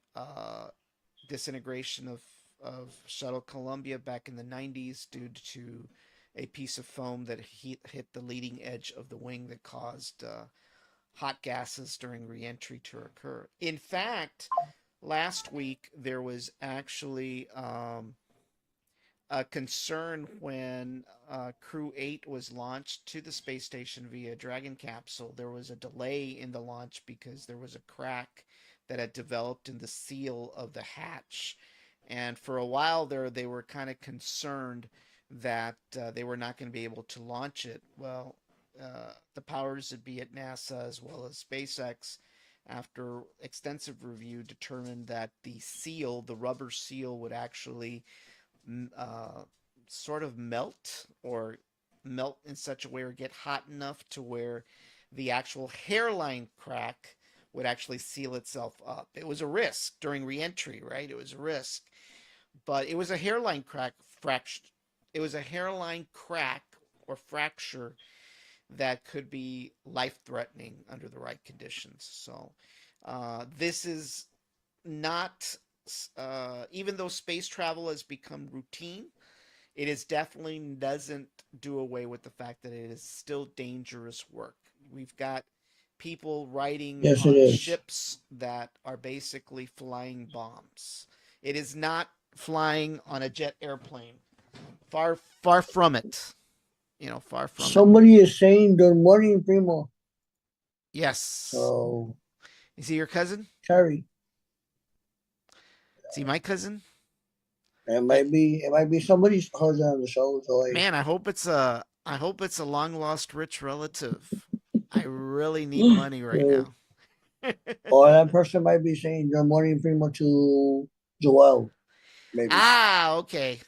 disintegration of shuttle Columbia back in the 90s due to a piece of foam that hit the leading edge of the wing that caused hot gases during reentry to occur. In fact, last week there was actually a concern when Crew 8 was launched to the space station via Dragon capsule. There was a delay in the launch because there was a crack that had developed in the seal of the hatch. And for a while there, they were kind of concerned that they were not going to be able to launch it. Well, the powers that be at NASA as well as SpaceX, after extensive review, determined that the seal, the rubber seal, would actually uh, sort of melt in such a way or get hot enough to where the actual hairline crack would actually seal itself up. It was a risk during reentry, right? It was a risk, but it was a hairline crack fracture. It was a hairline crack or fracture that could be life-threatening under the right conditions. So this is not, even though space travel has become routine, it is definitely doesn't do away with the fact that it is still dangerous work. We've got people riding Yes, it on is. ships that are basically flying bombs. It is not flying on a jet airplane. Far, far from it. Far from it. Somebody is saying good morning, Primo. Yes. So, Is he your cousin? Terry, Is he my cousin? it I, might be somebody's cousin on the show. So, like, man, I hope it's a long lost rich relative. I really need money right now. or that person might be saying good morning, Primo, to Joel, maybe. Ah, okay.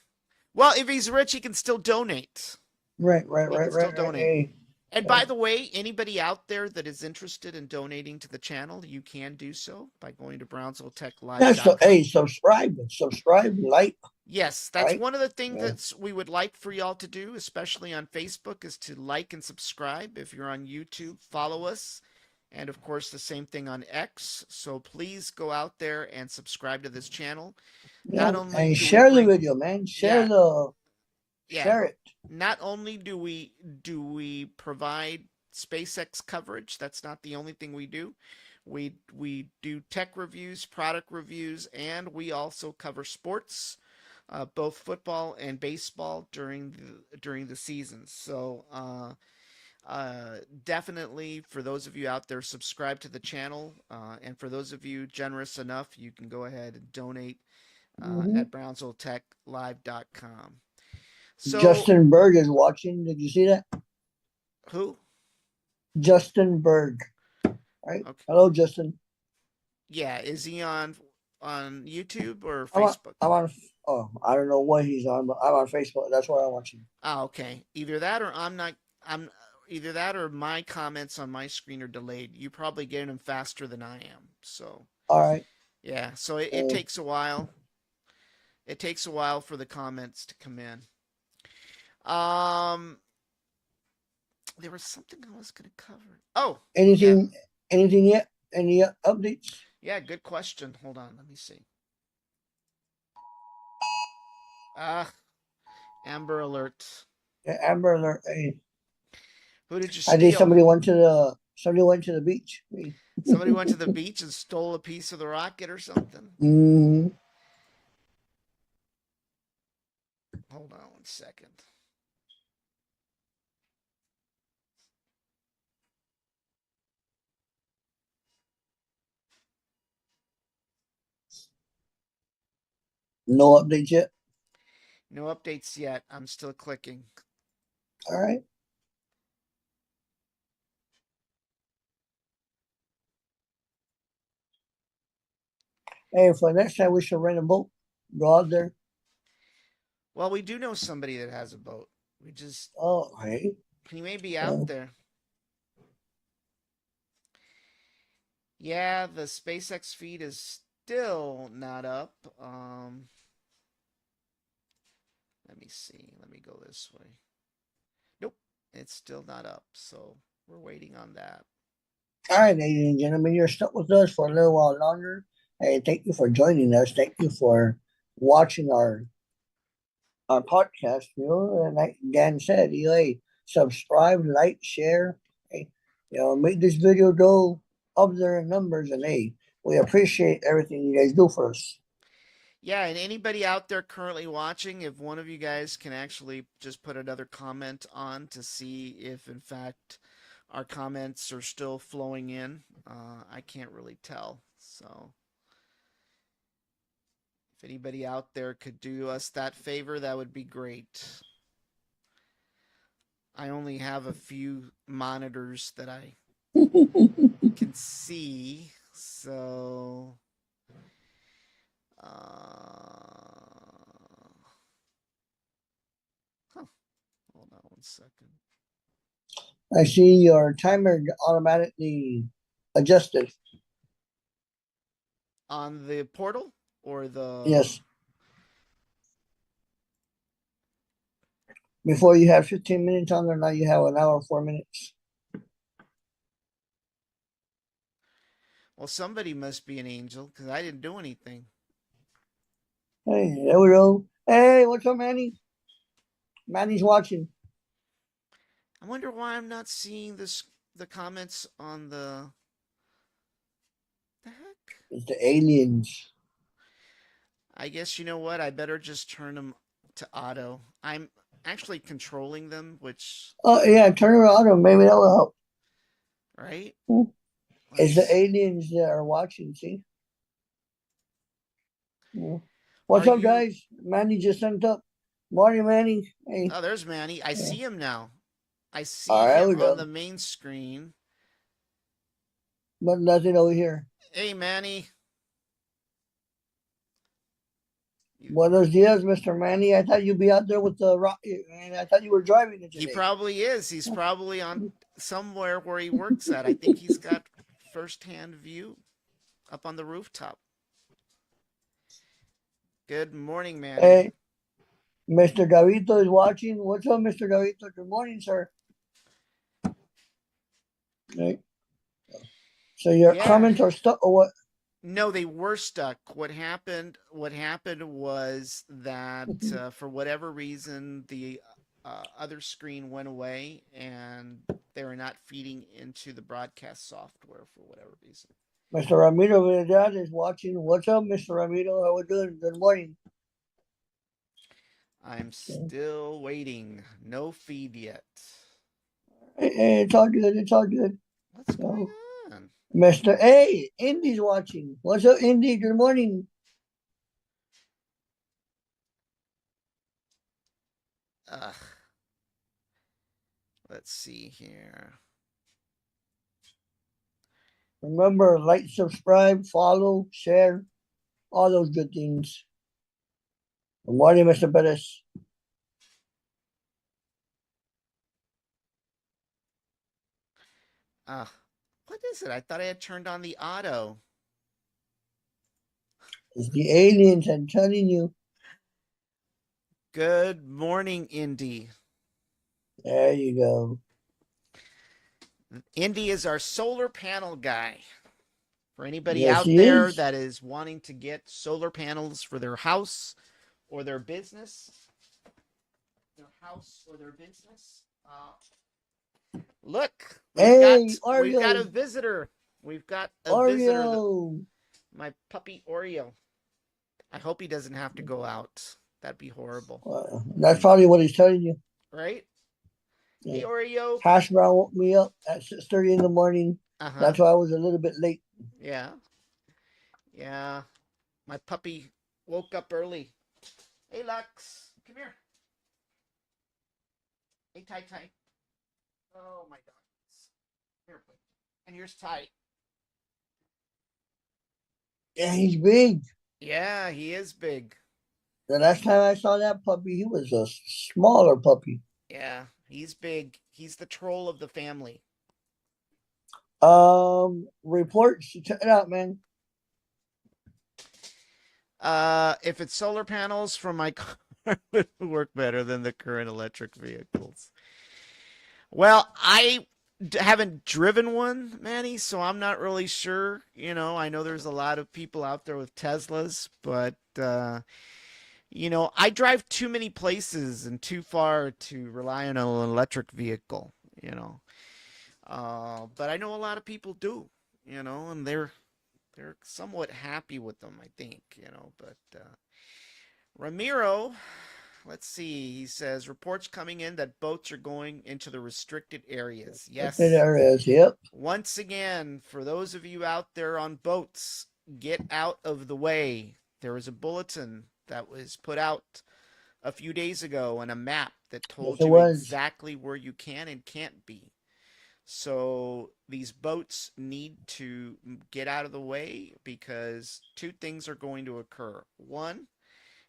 Well, if he's rich, he can still donate. Right, He can still right. donate. Hey, And by the way, anybody out there that is interested in donating to the channel, you can do so by going to yeah, so, brownsville.techlive.com. hey, subscribe, like, Yes, that's right? one of the things Yeah. that we would like for y'all to do, especially on Facebook, is to like and subscribe. If you're on YouTube, follow us. And of course, the same thing on X. So please go out there and subscribe to this channel. Yeah, Not only and do we share the bring, video, man. yeah, yeah, Share it. not only do we provide SpaceX coverage, that's not the only thing we do. We do tech reviews, product reviews, and we also cover sports, both football and baseball during the seasons. So definitely for those of you out there, subscribe to the channel, and for those of you generous enough, you can go ahead and donate Hmm. at brownsvilletechlive.com. So Justin Berg is watching. Did you see that? who? Justin Berg. Right. Okay. Hello, Justin. Yeah, is he on YouTube or I'm on. Facebook? I'm on. Oh, I don't know what he's on, but I'm on Facebook. That's where I'm watching. Oh, okay. Either that or I'm not. I'm either that or my comments on my screen are delayed. You probably get them faster than I am. So All right. yeah. So it takes a while. It takes a while for the comments to come in. Um, there was something I was going to cover. Oh, yeah, Anything? Anything yet? Any updates? yeah. Good question. Hold on. Let me see. Ah, Amber Alert. Yeah, Amber Alert. Hey, Who did you I think steal? somebody went to the beach. Hey. Somebody went to the beach and stole a piece of the rocket or something? Mm, Hold on 1 second. no updates yet. No updates yet. I'm still clicking. All right. Hey, for next time we should rent a boat. Go out there. Well, we do know somebody that has a boat. Oh, hey. He may be out there. Yeah, the SpaceX feed is still not up. Let me see. Let me go this way. Nope, it's still not up. So we're waiting on that. All right, ladies and gentlemen, you're stuck with us for a little while longer. Hey, thank you for joining us. Thank you for watching our podcast. And like Dan said, hey, subscribe, like, share. Hey, make this video go up there in numbers. And hey, we appreciate everything you guys do for us. Yeah, and anybody out there currently watching, if one of you guys can actually just put another comment on to see if, in fact, our comments are still flowing in, I can't really tell. So, if anybody out there could do us that favor, that would be great. I only have a few monitors that I can see, so huh, hold on one second. I see your timer automatically adjusted. On the portal or the Yes. Before you had 15 minutes on there, now you have an hour, 4 minutes. well, somebody must be an angel because I didn't do anything. Hey, there we go. Hey, what's up, Manny? Manny's watching. I wonder why I'm not seeing the comments on the heck. It's the aliens. I guess you know what? I better just turn them to auto. I'm actually controlling them, which Oh, yeah, turn around, maybe that will help. right? It's the Let's. aliens that are watching, see? Yeah. Are What's up, you? guys? Manny just sent up. Morning, Manny. Hey. Oh, there's Manny. I Yeah. see him now. I All see right, we him on go. the main screen. But nothing over here. Hey, Manny. Buenos dias, Mr. Manny. I thought you'd be out there with the rock. And I thought you were driving it He today. probably is. He's probably on somewhere where he works at. I think he's got first-hand view up on the rooftop. Good morning, Manny. Hey, Mr. Gavito is watching. What's up, Mr. Gavito? Good morning, sir. Hey. So your Yeah. comments are stuck or what? No, they were stuck. What happened? What happened was that for whatever reason, the other screen went away, and they were not feeding into the broadcast software for whatever reason. Mr. Ramiro Villadad is watching. What's up, Mr. Ramiro? How we doing? Good morning. I'm still waiting. No feed yet. Hey, it's all good. It's all good. What's going So, on? Mr. Hey, Indy's watching. What's up, Indy? Good morning. Ugh. Let's see here. Remember, like, subscribe, follow, share, all those good things. Good morning, Mr. Perez. What is it? I thought I had turned on the auto. It's the aliens, I'm telling you. Good morning, Indy. There you go. Indy is our solar panel guy. For anybody Yes, out he there is. that is wanting to get solar panels for their house or their business, look, Hey, we've got a Oreo. visitor. We've got a visitor. Oreo. My puppy Oreo. I hope he doesn't have to go out. That'd be horrible. Well, that's probably what he's telling you. Right? Yeah. Hey, Oreo. Hash brown woke me up at 6:30 in the morning. That's why I was a little bit late. Yeah. Yeah. My puppy woke up early. Hey, Lux. Come here. Hey, Tai Tai. Oh, my dogs. Here, and here's Ty. Yeah, he's big. Yeah, he is big. The last time I saw that puppy, he was a smaller puppy. Yeah, he's big. He's the troll of the family. Reports. Check it out, man. If it's solar panels from my car, it would work better than the current electric vehicles. Well, I haven't driven one, Manny, so I'm not really sure. You know, I know there's a lot of people out there with Teslas, but you know, I drive too many places and too far to rely on an electric vehicle, you know. But I know a lot of people do, you know, and they're somewhat happy with them, I think, but Ramiro, let's see. He says reports coming in that boats are going into the restricted areas. Yes. There is, yep. Once again, for those of you out there on boats, get out of the way. There was a bulletin that was put out a few days ago and a map that Yes, told it you was. exactly where you can and can't be. So these boats need to get out of the way because two things are going to occur. One,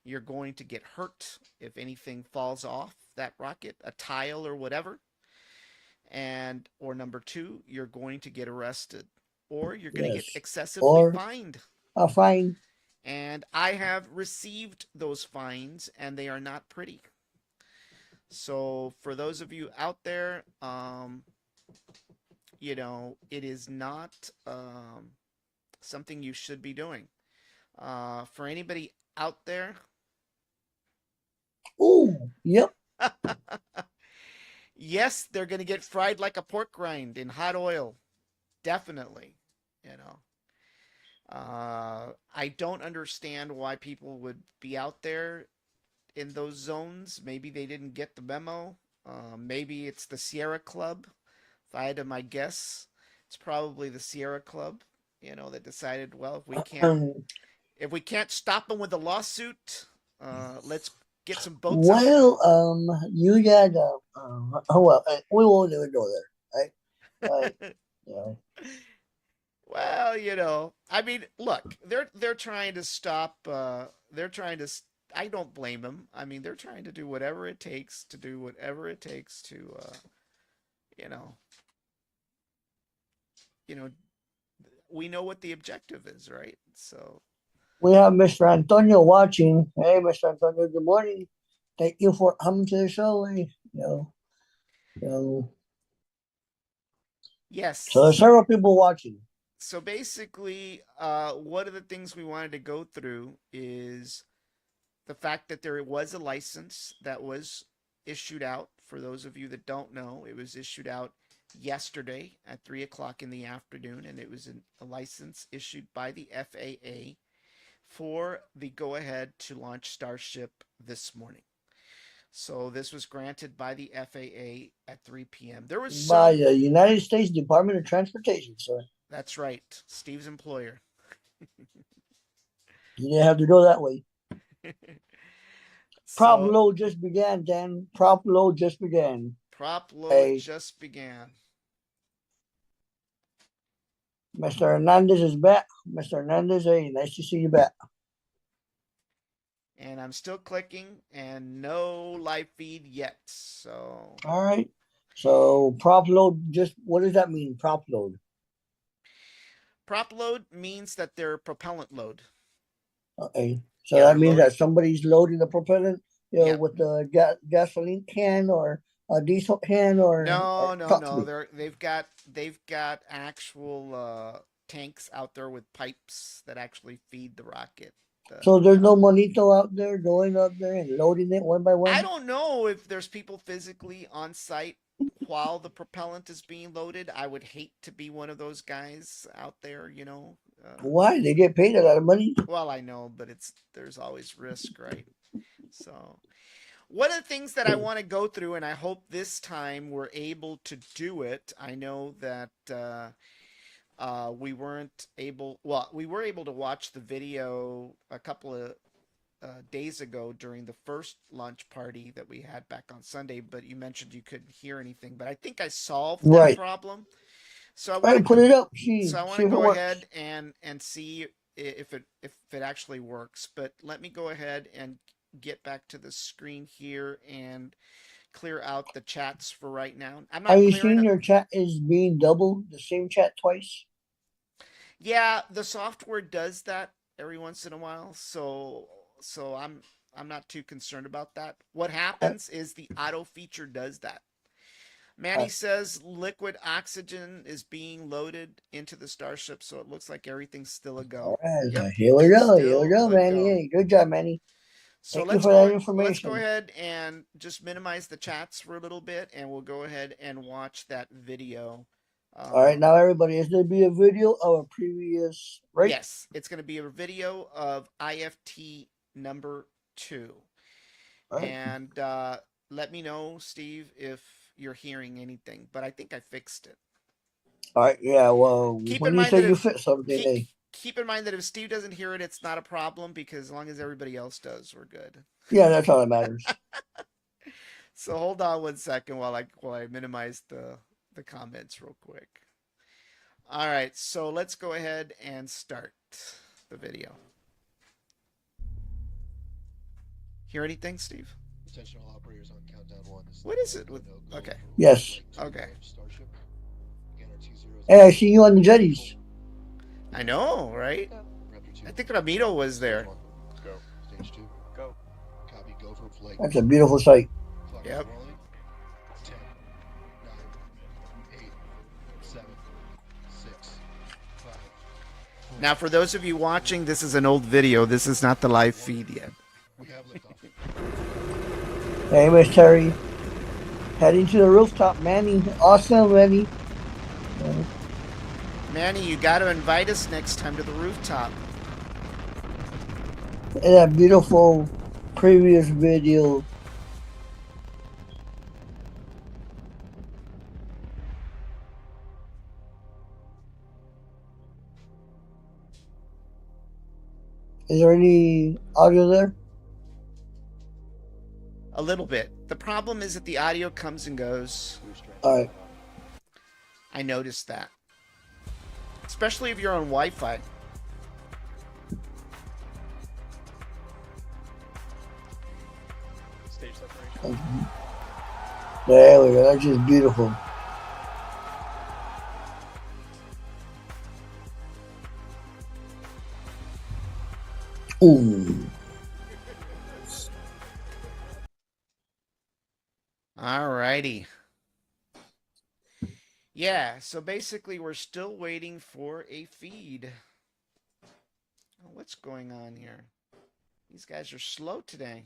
you're going to get hurt if anything falls off that rocket, a tile or whatever. And or number two, you're going to get arrested or you're going to get Yes. excessively Or fined. a fine. And I have received those fines and they are not pretty. So for those of you out there, it is not something you should be doing. For anybody out there, Ooh, yep. yes, they're going to get fried like a pork rind in hot oil. Definitely. You know, I don't understand why people would be out there in those zones. Maybe they didn't get the memo. Maybe it's the Sierra Club. If I had to my guess, it's probably the Sierra Club. That decided, well, Um, if we can't stop them with a lawsuit, let's get some boats out there. well, you got, oh, well, we won't even go there, right? But, you know, Well, I mean, look, they're trying to stop. They're trying to. I don't blame them. I mean, they're trying to do whatever it takes to do whatever it takes to, you know, you know, we know what the objective is, right? So, we have Mr. Antonio watching. Hey, Mr. Antonio, good morning. Thank you for coming to the show. You know, so there's yes. several people watching. So basically, one of the things we wanted to go through is the fact that there was a license that was issued out. For those of you that don't know, it was issued out yesterday at 3 o'clock in the afternoon, and it was a license issued by the FAA for the go ahead to launch Starship this morning. So this was granted by the FAA at 3 p.m. There was By some. the United States Department of Transportation, sir. That's right, Steve's employer. You didn't have to go that way. Prop So load just began, Dan. Prop load just began. prop load Hey, just began. Mr. Hernandez is back. Mr. Hernandez, hey, nice to see you back. And I'm still clicking and no live feed yet. So All right. So prop load, just what does that mean? Prop load. prop load means that they're propellant load. Okay. So Yeah, that they're means loading. that somebody's loading the propellant, Yeah. with the gasoline can or a diesel can or No, talk to no. me. They've got actual tanks out there with pipes that actually feed the rocket. The So there's no propellant. monito out there going up there and loading it one by I one. don't know if there's people physically on site while the propellant is being loaded. I would hate to be one of those guys out there. Why? They get paid a lot of money. Well, I know, but there's always risk, right? So, one of the things that I want to go through, and I hope this time we're able to do it. I know that we weren't able. Well, we were able to watch the video a couple of days ago during the first lunch party that we had back on Sunday, but you mentioned you couldn't hear anything. But I think I solved that Right. problem. So I All want right, to put it up. so See, I want see to if it go works. ahead and see if it actually works. But let me go ahead and get back to the screen here and clear out the chats for right now. I'm Are not you clearing seeing it. your chat is being doubled? The same chat twice? Yeah, the software does that every once in a while. So I'm not too concerned about that. What Uh, happens is the auto feature does that. uh, Manny says liquid oxygen is being loaded into the Starship, so it looks like everyth's still a all go. right, Yep, here we go. Here we still go, a Manny. go. Hey, good job, Manny. So Thank you let's for go that let's go information. ahead and just minimize the chats for a little bit and we'll go ahead and watch that video All right, now everybody, is there be a video of a previous, right? Yes, it's going to be a video of IFT number 2. All right. And let me know, Steve, if you're hearing anything. But I think I fixed it. All right. Yeah. Well, Keep in when you mind say that you if fit something, keep, hey. keep in mind that if Steve doesn't hear it, it's not a problem because as long as everybody else does, we're good. Yeah, that's all that matters. So hold on one second while I minimize the comments real quick. All right, so let's go ahead and start the video. Hear anything, Steve? Attention all operators on countdown 1. This is What is it with? go Okay, for Yes. flight 2 okay. of Starship. Again, our T0 is Hey, I see you on the jetties. I know, right? Raptor 2. I think Ramiro was there. Stage 1. Go. Stage 2. Go. Copy. Go for flight. That's a beautiful sight. Clock Yep. is rolling. 10, 9, 8, 7, 6, 5. 4. Now, for those of you watching, this is an old video. This is not the live feed yet. We have liftoff. Hey, Miss Terry. Heading to the rooftop, Manny. Awesome, Manny. Manny, you got to invite us next time to the rooftop. And that beautiful previous video. Is there any audio there? A little bit. The problem is that the audio comes and goes. All right. I noticed that. Especially if you're on Wi-Fi. Stage separation. There we go. That's just beautiful. Ooh. Alrighty. Yeah, so basically we're still waiting for a feed. Oh, what's going on here? These guys are slow today.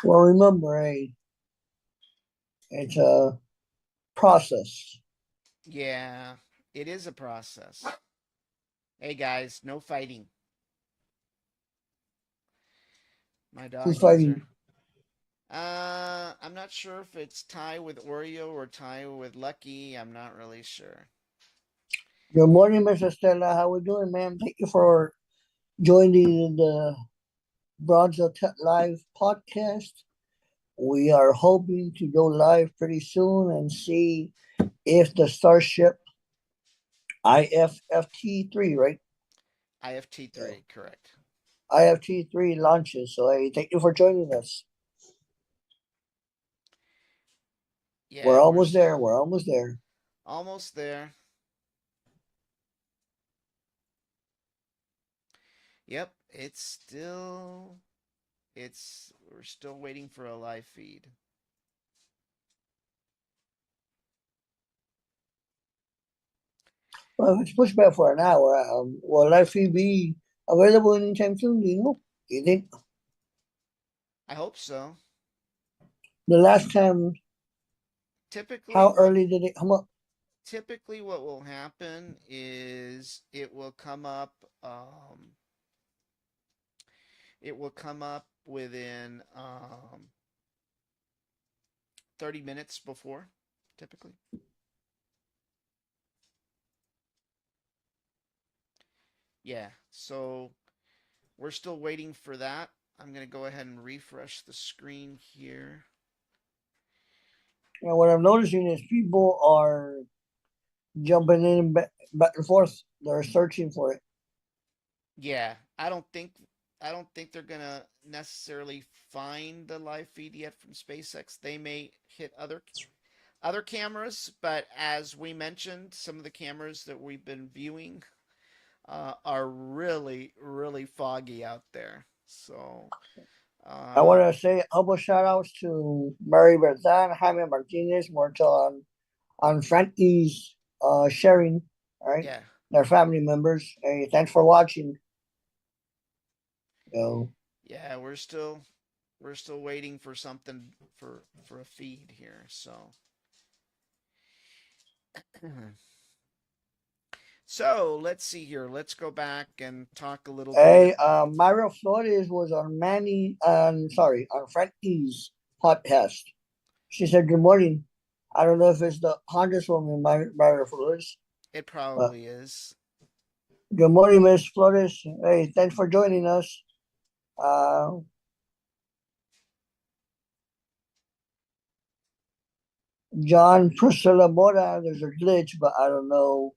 Well, remember, hey, it's a process. Yeah, it is a process. Hey guys, no fighting. My Who's doggies fighting? are. I'm not sure if it's tie with Oreo or tie with Lucky. I'm not really sure. Good morning, Mr. Stella. How we doing, ma'am? Thank you for joining the Bronzo Tech Live podcast. We are hoping to go live pretty soon and see if the Starship IFT-3, right? IFT-3, correct. IFT-3 launches. So hey, thank you for joining us. Yeah, we're almost there. We're almost there. Almost there. Yep, we're still waiting for a live feed. Well, it's pushed back for an hour. Will live feed be available anytime soon? Do you know? Do you think? I hope so. The last time, Typically, how early did it come up? Typically, what will happen is it will come up. It will come up within 30 minutes before, typically. Yeah, so we're still waiting for that. I'm going to go ahead and refresh the screen here. And what I'm noticing is people are jumping in back and forth. They're searching for it. Yeah, I don't think they're gonna necessarily find the live feed yet from SpaceX. They may hit other cameras, but as we mentioned, some of the cameras that we've been viewing are really, really foggy out there. So I want to say a couple shout outs to Mary Berzan, Jaime Martinez, more on Frankie's sharing. All right. yeah, Their family members. Hey, thanks for watching. So, yeah, we're still we're still waiting for something for a feed here. So, so let's see here. Let's go back and talk a little Hey, bit. Mario Flores was on on Frankie's podcast. She said, "Good morning." I don't know if it's the Congresswoman Mario Flores. It probably is. Good morning, Miss Flores. Hey, thanks for joining us. John Priscilla Mora, there's a glitch, but I don't know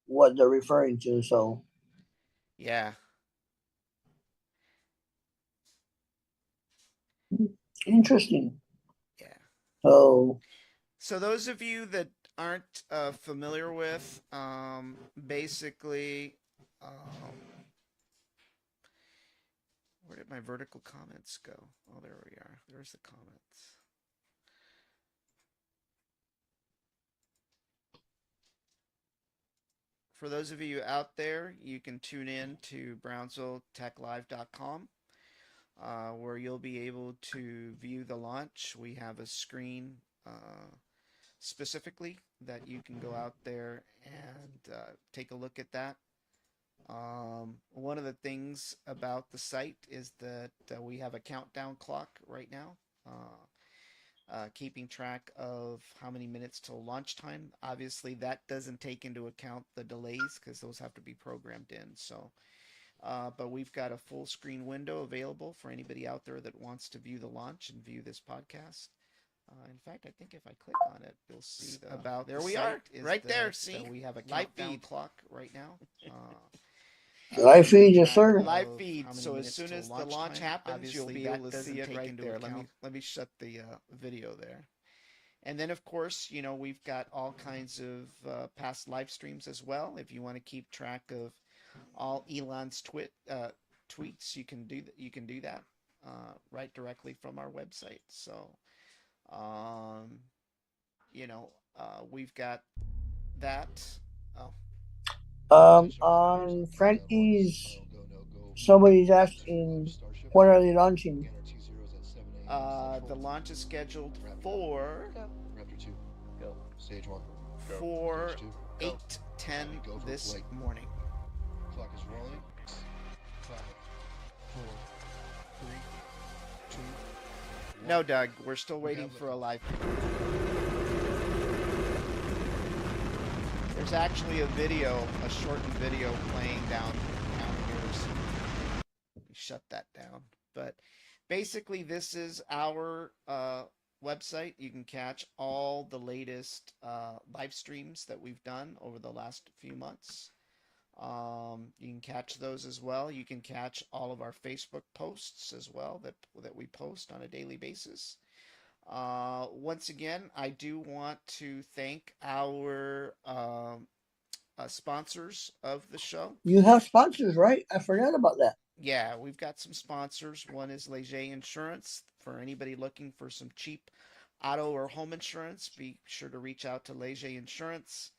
what they're referring to. So Yeah. interesting. Yeah. So So those of you that aren't familiar with, basically, where did my vertical comments go? Oh, there we are. There's the comments. For those of you out there, you can tune in to BrownsvilleTechLive.com, where you'll be able to view the launch. We have a screen specifically that you can go out there and take a look at that. One of the things about the site is that we have a countdown clock right now, keeping track of how many minutes till launch time. Obviously, that doesn't take into account the delays because those have to be programmed in. So, but we've got a full screen window available for anybody out there that wants to view the launch and view this podcast. In fact, I think if I click on it, you'll see about there we are, right there. See, we have a live feed clock right now. live feed, yes, sir. Live feed. So as soon as the launch happens, you'll be able to see it right there. Let me shut the video there. And then, of course, you know, we've got all kinds of past live streams as well. If you want to keep track of all Elon's tweets, you can do that. You can do that right directly from our website. So, you know, we've got that. Oh, On Frankie's, somebody's asking, when are they launching? The launch is scheduled for Raptor 2. Go. Stage 1. for Stage 2. 8:10 this morning. Clock is rolling. 5, 4, 3, 2. No, Doug, we're still waiting for a live feed. There's actually a video, a shortened video playing down here. So let me shut that down. But basically, this is our website. You can catch all the latest live streams that we've done over the last few months. You can catch those as well. You can catch all of our Facebook posts as well that we post on a daily basis. Once again, I do want to thank our sponsors of the show. You have sponsors, right? I forgot about that. Yeah, we've got some sponsors. One is Leger Insurance. For anybody looking for some cheap auto or home insurance, be sure to reach out to Leger Insurance,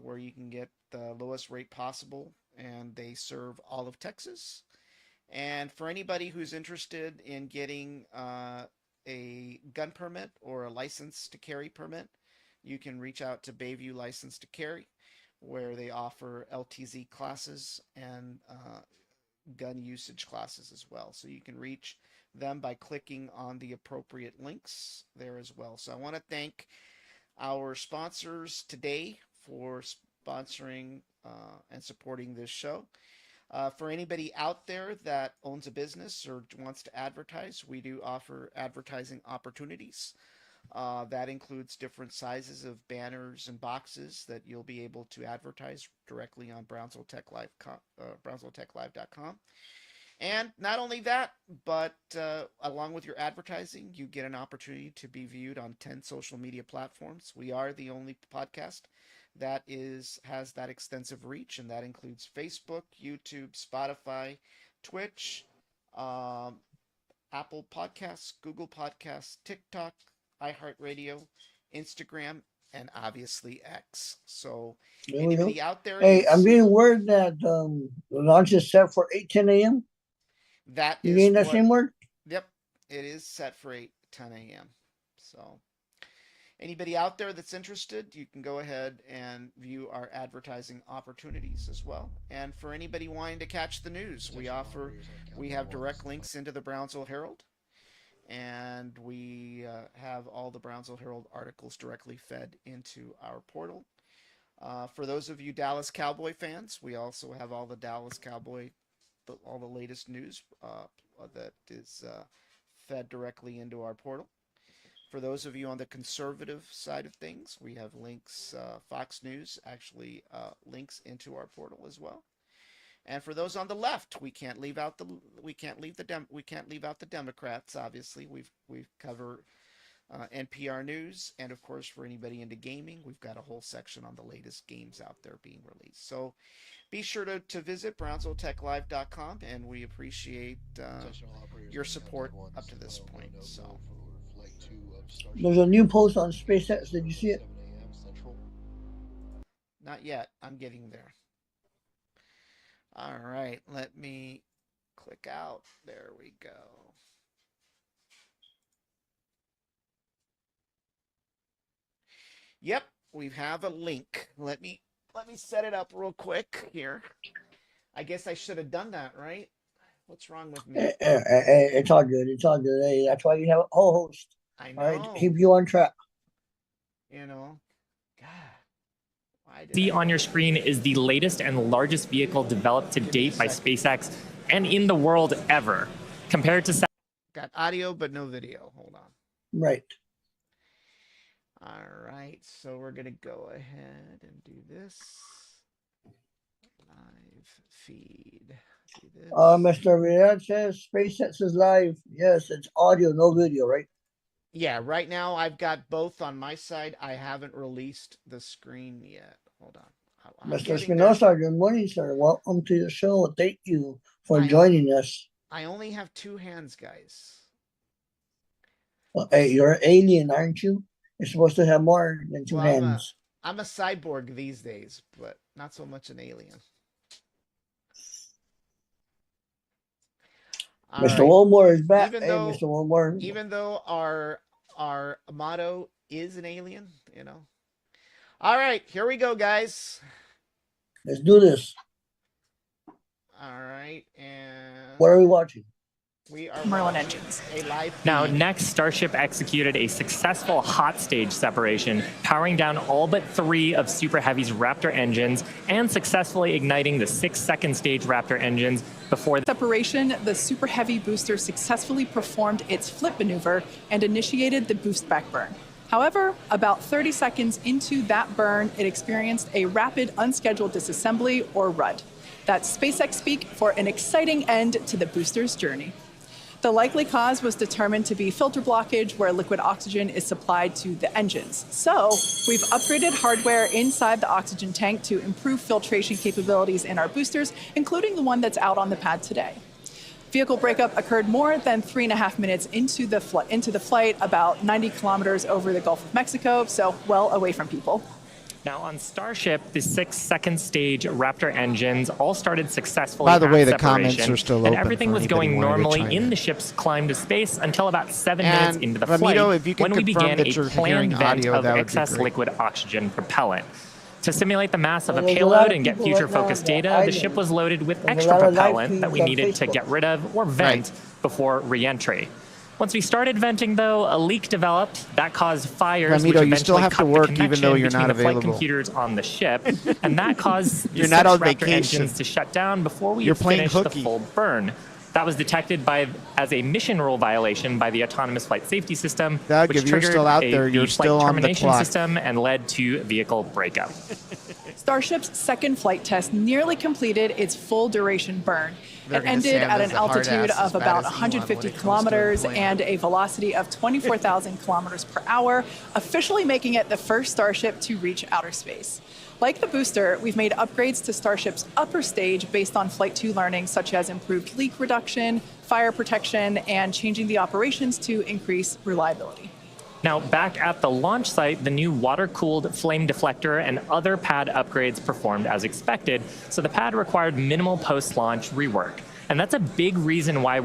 where you can get the lowest rate possible, and they serve all of Texas. And for anybody who's interested in getting a gun permit or a license to carry permit, you can reach out to Bayview License to Carry, where they offer LTZ classes and gun usage classes as well. So you can reach them by clicking on the appropriate links there as well. So I want to thank our sponsors today for sponsoring and supporting this show. For anybody out there that owns a business or wants to advertise, we do offer advertising opportunities. That includes different sizes of banners and boxes that you'll be able to advertise directly on BrownsvilleTechLive.com. And not only that, but along with your advertising, you get an opportunity to be viewed on 10 social media platforms. We are the only podcast that has that extensive reach, and that includes Facebook, YouTube, Spotify, Twitch, Apple Podcasts, Google Podcasts, TikTok, iHeartRadio, Instagram, and obviously X. So anybody out there? Hey, I'm getting word that the launch is set for 8:10 a.m. That You is getting that what same word? Yep, it is set for 10 a.m. So anybody out there that's interested, you can go ahead and view our advertising opportunities as well. And for anybody wanting to catch the news, we have direct links into the Brownsville Herald, and we have all the Brownsville Herald articles directly fed into our portal. For those of you Dallas Cowboy fans, we also have all the Dallas Cowboy, all the latest news that is fed directly into our portal. For those of you on the conservative side of things, we have links. Fox News actually links into our portal as well. And for those on the left, we can't leave out the Democrats. Obviously, we cover NPR News, and of course, for anybody into gaming, we've got a whole section on the latest games out there being released. So be sure to visit BrownsvilleTechLive.com, and we appreciate your support up to this point. So There's a new post on SpaceX. Did you see it? not yet. I'm getting there. All right, let me click out. There we go. Yep, we have a link. Let me set it up real quick here. I guess I should have done that, right? What's wrong with me? It's all good. It's all good. Hey, that's why you have a co-host. I All right, know. keep you on track. You know, God. Why did See I- on your screen is the latest and largest vehicle developed to date by SpaceX and in the world ever. Compared to Got audio but no video. Hold on. Right. All right, so we're gonna go ahead and do this. Live feed. Do this. Mr. Riyad says SpaceX is live. Yes, it's audio, no video, right? Yeah, right now I've got both on my side. I haven't released the screen yet. Hold on. I'm Mr. getting there. Espinosa, good morning, sir. Welcome to the show. Thank you for I- joining us. I only have two hands, guys. Hey, you're an alien, aren't you? You're supposed to have more than two Well, hands. I'm a cyborg these days, but not so much an alien. All Mr. right. Wilmore is back. Even Hey, though- Mr. Wilmore. Even though our motto is an alien, you know. All right, here we go, guys. Let's do this. All right, and What are we watching? we are Merlin watching engines. a live Now, feed. next, Starship executed a successful hot stage separation, powering down all but 3 of Super Heavy's Raptor engines and successfully igniting the 6 second stage Raptor engines before Separation, the Super Heavy booster successfully performed its flip maneuver and initiated the boost back burn. However, about 30 seconds into that burn, it experienced a rapid unscheduled disassembly, or RUD. That's SpaceX speak for an exciting end to the booster's journey. The likely cause was determined to be filter blockage, where liquid oxygen is supplied to the engines. So we've upgraded hardware inside the oxygen tank to improve filtration capabilities in our boosters, including the one that's out on the pad today. Vehicle breakup occurred more than 3.5 minutes into the flight, about 90 kilometers over the Gulf of Mexico, so well away from people. Now, on Starship, the 6 second stage Raptor engines all started successfully. By the way, at the comments separation, are still and open everything for was anybody going wanting to normally chime in in. the ship's climb to space until about 7 And minutes into the Ramiro, flight, if you can when we confirm began that a you're planned hearing vent audio, of that would be excess great. liquid oxygen propellant. To simulate the mass of a Well, there's a lot payload of and get people future right now focused that data, I the know. ship was loaded with There's a extra lot of live propellant that we feeds on needed to Facebook. get rid of or vent before re-entry. Once we started venting, though, a leak developed that caused fires, Ramiro, which you still eventually have to cut the work even connection though you're between not the flight available. computers on the ship, and that caused the You're not 6 on Raptor vacation. engines to shut down before we You're had playing finished hooky. the full burn. That was detected as a mission rule violation by the autonomous flight safety system, Doug, which if you're triggered still out the there, you're flight still on the termination clock. system and led to vehicle breakup. Starship's second flight test nearly completed its full duration burn. They're It gonna ended say I'm at as an a hard altitude ass as of bad about as Elon when 150 it comes to kilometers employment. and a velocity of 24,000 kilometers per hour, officially making it the first Starship to reach outer space. Like the booster, we've made upgrades to Starship's upper stage based on Flight 2 learning, such as improved leak reduction, fire protection, and changing the operations to increase reliability. Now, back at the launch site, the new water-cooled flame deflector and other pad upgrades performed as expected, so the pad required minimal post-launch rework. And that's a big reason why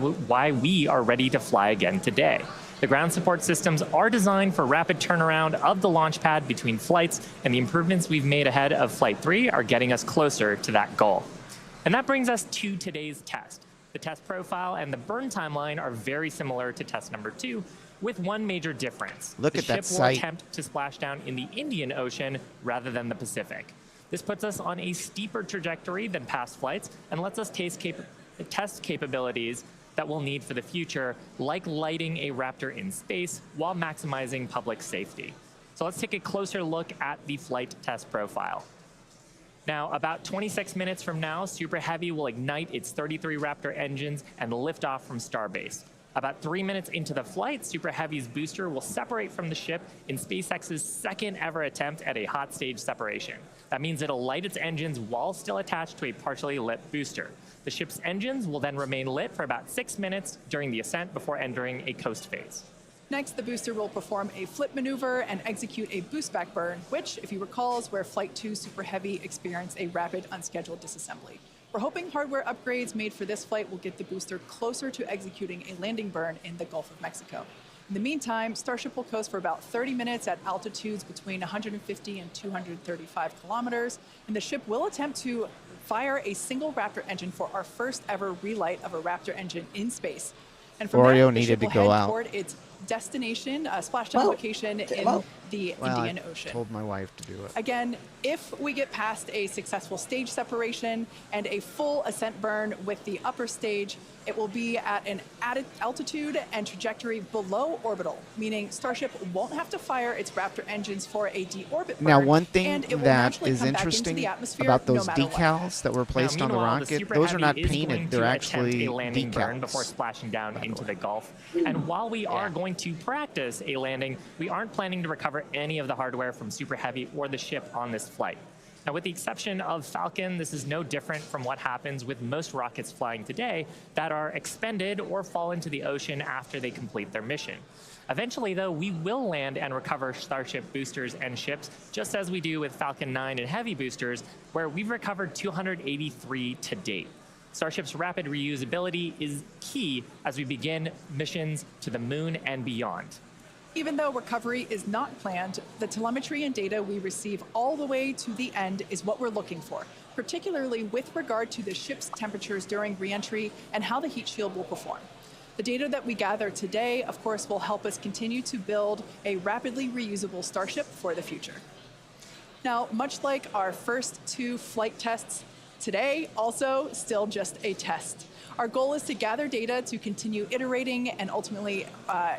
we are ready to fly again today. The ground support systems are designed for rapid turnaround of the launch pad between flights, and the improvements we've made ahead of Flight 3 are getting us closer to that goal. And that brings us to today's test. The test profile and the burn timeline are very similar to test number 2, with one major difference. Look the at that ship will sight. attempt to splash down in the Indian Ocean rather than the Pacific. This puts us on a steeper trajectory than past flights and lets us test capabilities that we'll need for the future, like lighting a Raptor in space while maximizing public safety. So let's take a closer look at the flight test profile. Now, about 26 minutes from now, Super Heavy will ignite its 33 Raptor engines and lift off from Starbase. About 3 minutes into the flight, Super Heavy's booster will separate from the ship in SpaceX's second ever attempt at a hot stage separation. That means it'll light its engines while still attached to a partially lit booster. The ship's engines will then remain lit for about 6 minutes during the ascent before entering a coast phase. Next, the booster will perform a flip maneuver and execute a boost back burn, which, if you recall, is where Flight 2 Super Heavy experienced a rapid unscheduled disassembly. We're hoping hardware upgrades made for this flight will get the booster closer to executing a landing burn in the Gulf of Mexico. In the meantime, Starship will coast for about 30 minutes at altitudes between 150 and 235 kilometers, and the ship will attempt to fire a single Raptor engine for our first ever relight of a Raptor engine in space. And from Oreo there, the needed ship to will go head out. toward its destination, splashdown location in the Indian Ocean. I told my wife to do it. Again, if we get past a successful stage separation and a full ascent burn with the upper stage, it will be at an added altitude and trajectory below orbital, meaning Starship won't have to fire its Raptor engines for a deorbit burn. Now, one thing and it will that naturally is come back into interesting the atmosphere about no those matter what. decals that were placed on the Meanwhile, rocket, Super those are Heavy not is painted. going They're to actually attempt a landing burn before decals. splashing down into the Gulf. And while we are going to practice a landing, we aren't planning to recover any of the hardware from Super Heavy or the ship on this flight. Now, with the exception of Falcon, this is no different from what happens with most rockets flying today that are expended or fall into the ocean after they complete their mission. Eventually, though, we will land and recover Starship boosters and ships, just as we do with Falcon 9 and Heavy boosters, where we've recovered 283 to date. Starship's rapid reusability is key as we begin missions to the moon and beyond. Even though recovery is not planned, the telemetry and data we receive all the way to the end is what we're looking for, particularly with regard to the ship's temperatures during reentry and how the heat shield will perform. The data that we gather today, of course, will help us continue to build a rapidly reusable Starship for the future. Now, much like our first 2 flight tests, today also still just a test. Our goal is to gather data to continue iterating and ultimately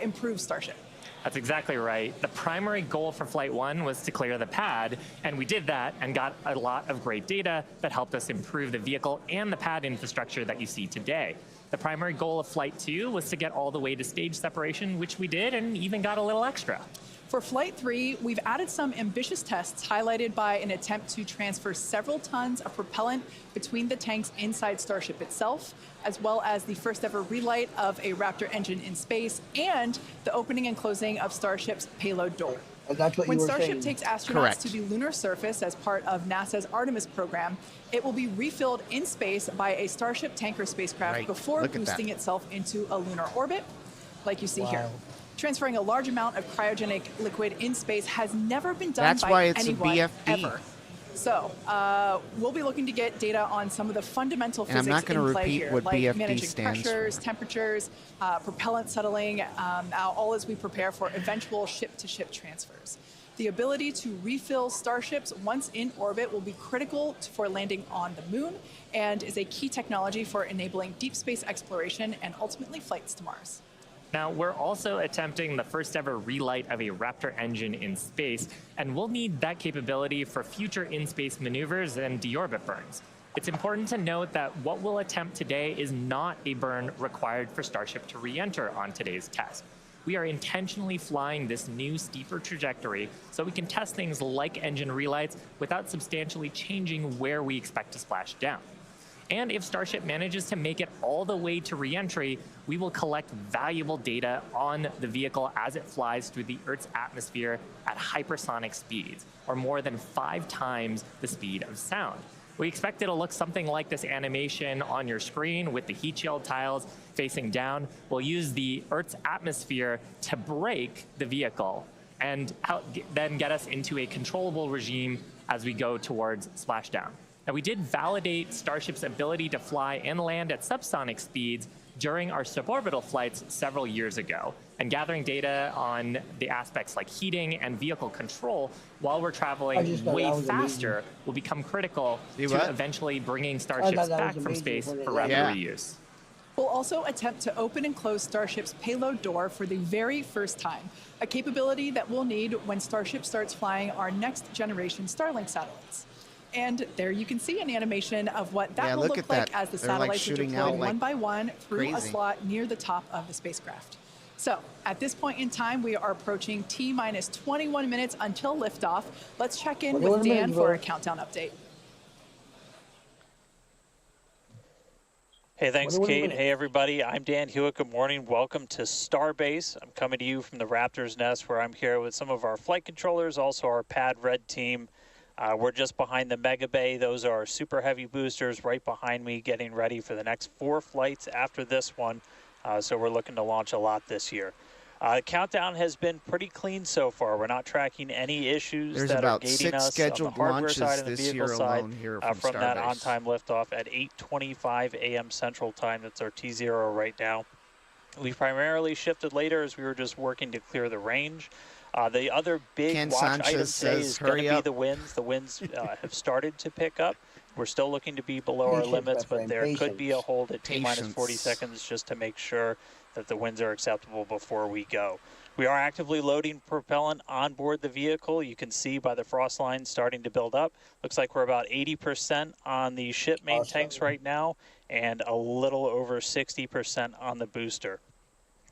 improve Starship. That's exactly right. The primary goal for Flight 1 was to clear the pad, and we did that and got a lot of great data that helped us improve the vehicle and the pad infrastructure that you see today. The primary goal of Flight 2 was to get all the way to stage separation, which we did, and even got a little extra. For Flight 3, we've added some ambitious tests highlighted by an attempt to transfer several tons of propellant between the tanks inside Starship itself, as well as the first ever relight of a Raptor engine in space and the opening and closing of Starship's payload door. And that's what When you were Starship saying. takes astronauts Correct. to the lunar surface as part of NASA's Artemis program, it will be refilled in space by a Starship tanker spacecraft Right. before Look at that. boosting itself into a lunar orbit, like you see here. Wow. Transferring a large amount of cryogenic liquid in space has never been done That's by why it's a anyone BFD. ever. So we'll be looking to get data on some of the fundamental And I'm physics not gonna in play repeat here, what like BFD managing stands for. pressures, temperatures, propellant settling, all as we prepare for eventual ship-to-ship transfers. The ability to refill Starships once in orbit will be critical for landing on the moon and is a key technology for enabling deep space exploration and ultimately flights to Mars. Now, we're also attempting the first ever relight of a Raptor engine in space, and we'll need that capability for future in-space maneuvers and deorbit burns. It's important to note that what we'll attempt today is not a burn required for Starship to re-enter on today's test. We are intentionally flying this new steeper trajectory so we can test things like engine relights without substantially changing where we expect to splash down. And if Starship manages to make it all the way to re-entry, we will collect valuable data on the vehicle as it flies through the Earth's atmosphere at hypersonic speeds, or more than 5 times the speed of sound. We expect it'll look something like this animation on your screen with the heat shield tiles facing down. We'll use the Earth's atmosphere to brake the vehicle and then get us into a controllable regime as we go towards splashdown. Now, we did validate Starship's ability to fly and land at subsonic speeds during our suborbital flights several years ago. And gathering data on the aspects like heating and vehicle control while we're traveling way faster will become critical to eventually bringing starships back from space for rapid reuse. We'll also attempt to open and close Starship's payload door for the very first time, a capability that we'll need when Starship starts flying our next generation Starlink satellites. And there you can see an animation of what that will look like as the satellites are deployed one by one through a slot near the top of the spacecraft. So at this point in time, we are approaching T-minus 21 minutes until liftoff. Let's check in with Dan for a countdown update. Hey, thanks, Kate. Hey, everybody. I'm Dan Hewitt. Good morning. Welcome to Starbase. I'm coming to you from the Raptor's Nest, where I'm here with some of our flight controllers, also our Pad Red team. We're just behind the Mega Bay. Those are our super heavy boosters right behind me, getting ready for the next 4 flights after this one. So we're looking to launch a lot this year. Countdown has been pretty clean so far. We're not tracking any issues that are gating us on the hardware side and the vehicle side from that on-time liftoff at 8:25 a.m. Central Time. That's our T0 right now. We primarily shifted later as we were just working to clear the range. The other big watch item today is going to be the winds. The winds have started to pick up. We're still looking to be below our limits, but there could be a hold at T-minus 40 seconds just to make sure that the winds are acceptable before we go. We are actively loading propellant on board the vehicle. You can see by the frost line starting to build up. Looks like we're about 80% on the ship main tanks right now and a little over 60% on the booster.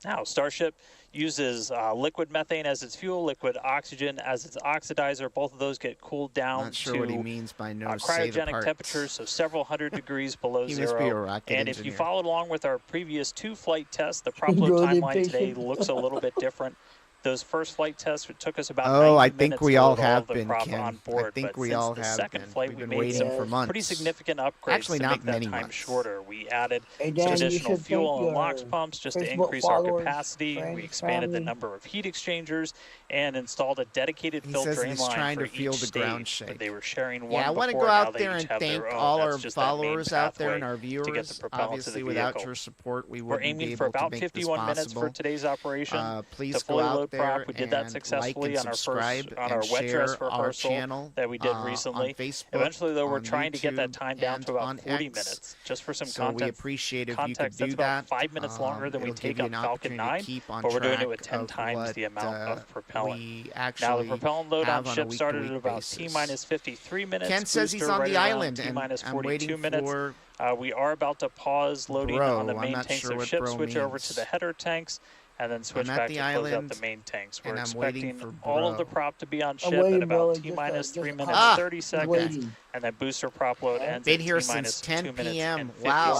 Now, Starship uses liquid methane as its fuel, liquid oxygen as its oxidizer. Both of those get cooled down to what he means by cryogenic temperatures, so several hundred degrees below zero. And if you followed along with our previous 2 flight tests, the prop load timeline today looks a little bit different. Those first flight tests, it took us about 90 minutes. I think we all have been, Ken. I think we all have been. The second flight, We've we been made some for months. pretty significant upgrades to make that time shorter. We added some additional fuel and LOX pumps just to increase our capacity. We expanded the number of heat exchangers and installed a dedicated filter drain line for each stage. They were sharing one I want to before, go now out they there each and have thank their own. all That's our just that main followers out there and pathway our to get the viewers. propellant to the Obviously, without vehicle. your support, we We're wouldn't be aiming for able to about make this 51 minutes possible. for today's operation. Please the go fully out load there prop, we did that and successfully like on our and subscribe first on and our wet dress share our rehearsal channel that we did on recently. Facebook, Eventually, though, we're on trying to get that YouTube, time down to about and 40 X. minutes, just for some So content. we appreciate if context, you could do that's about that. 5 minutes longer than we It'll take give you on an Falcon opportunity 9, to keep on but we're doing it track with 10 of times the amount of propellant. we Now, the actually propellant load on have ship a started at week-to-week about basis. T-minus 53 minutes. Ken says he's booster on right the around island, and T-minus I'm 42 waiting minutes. for We are about to pause loading bro. on the I'm main not tanks sure of what ship, bro switch over to means. the header tanks, and then switch back to close out the main tanks. We're and I'm waiting expecting for all of the bro. prop to be on ship waiting, at about bro. T-minus 3 minutes Ah, 30 seconds, waiting. and then booster prop load ends Been at here T-minus since 2 10 minutes p.m. and 50 Wow.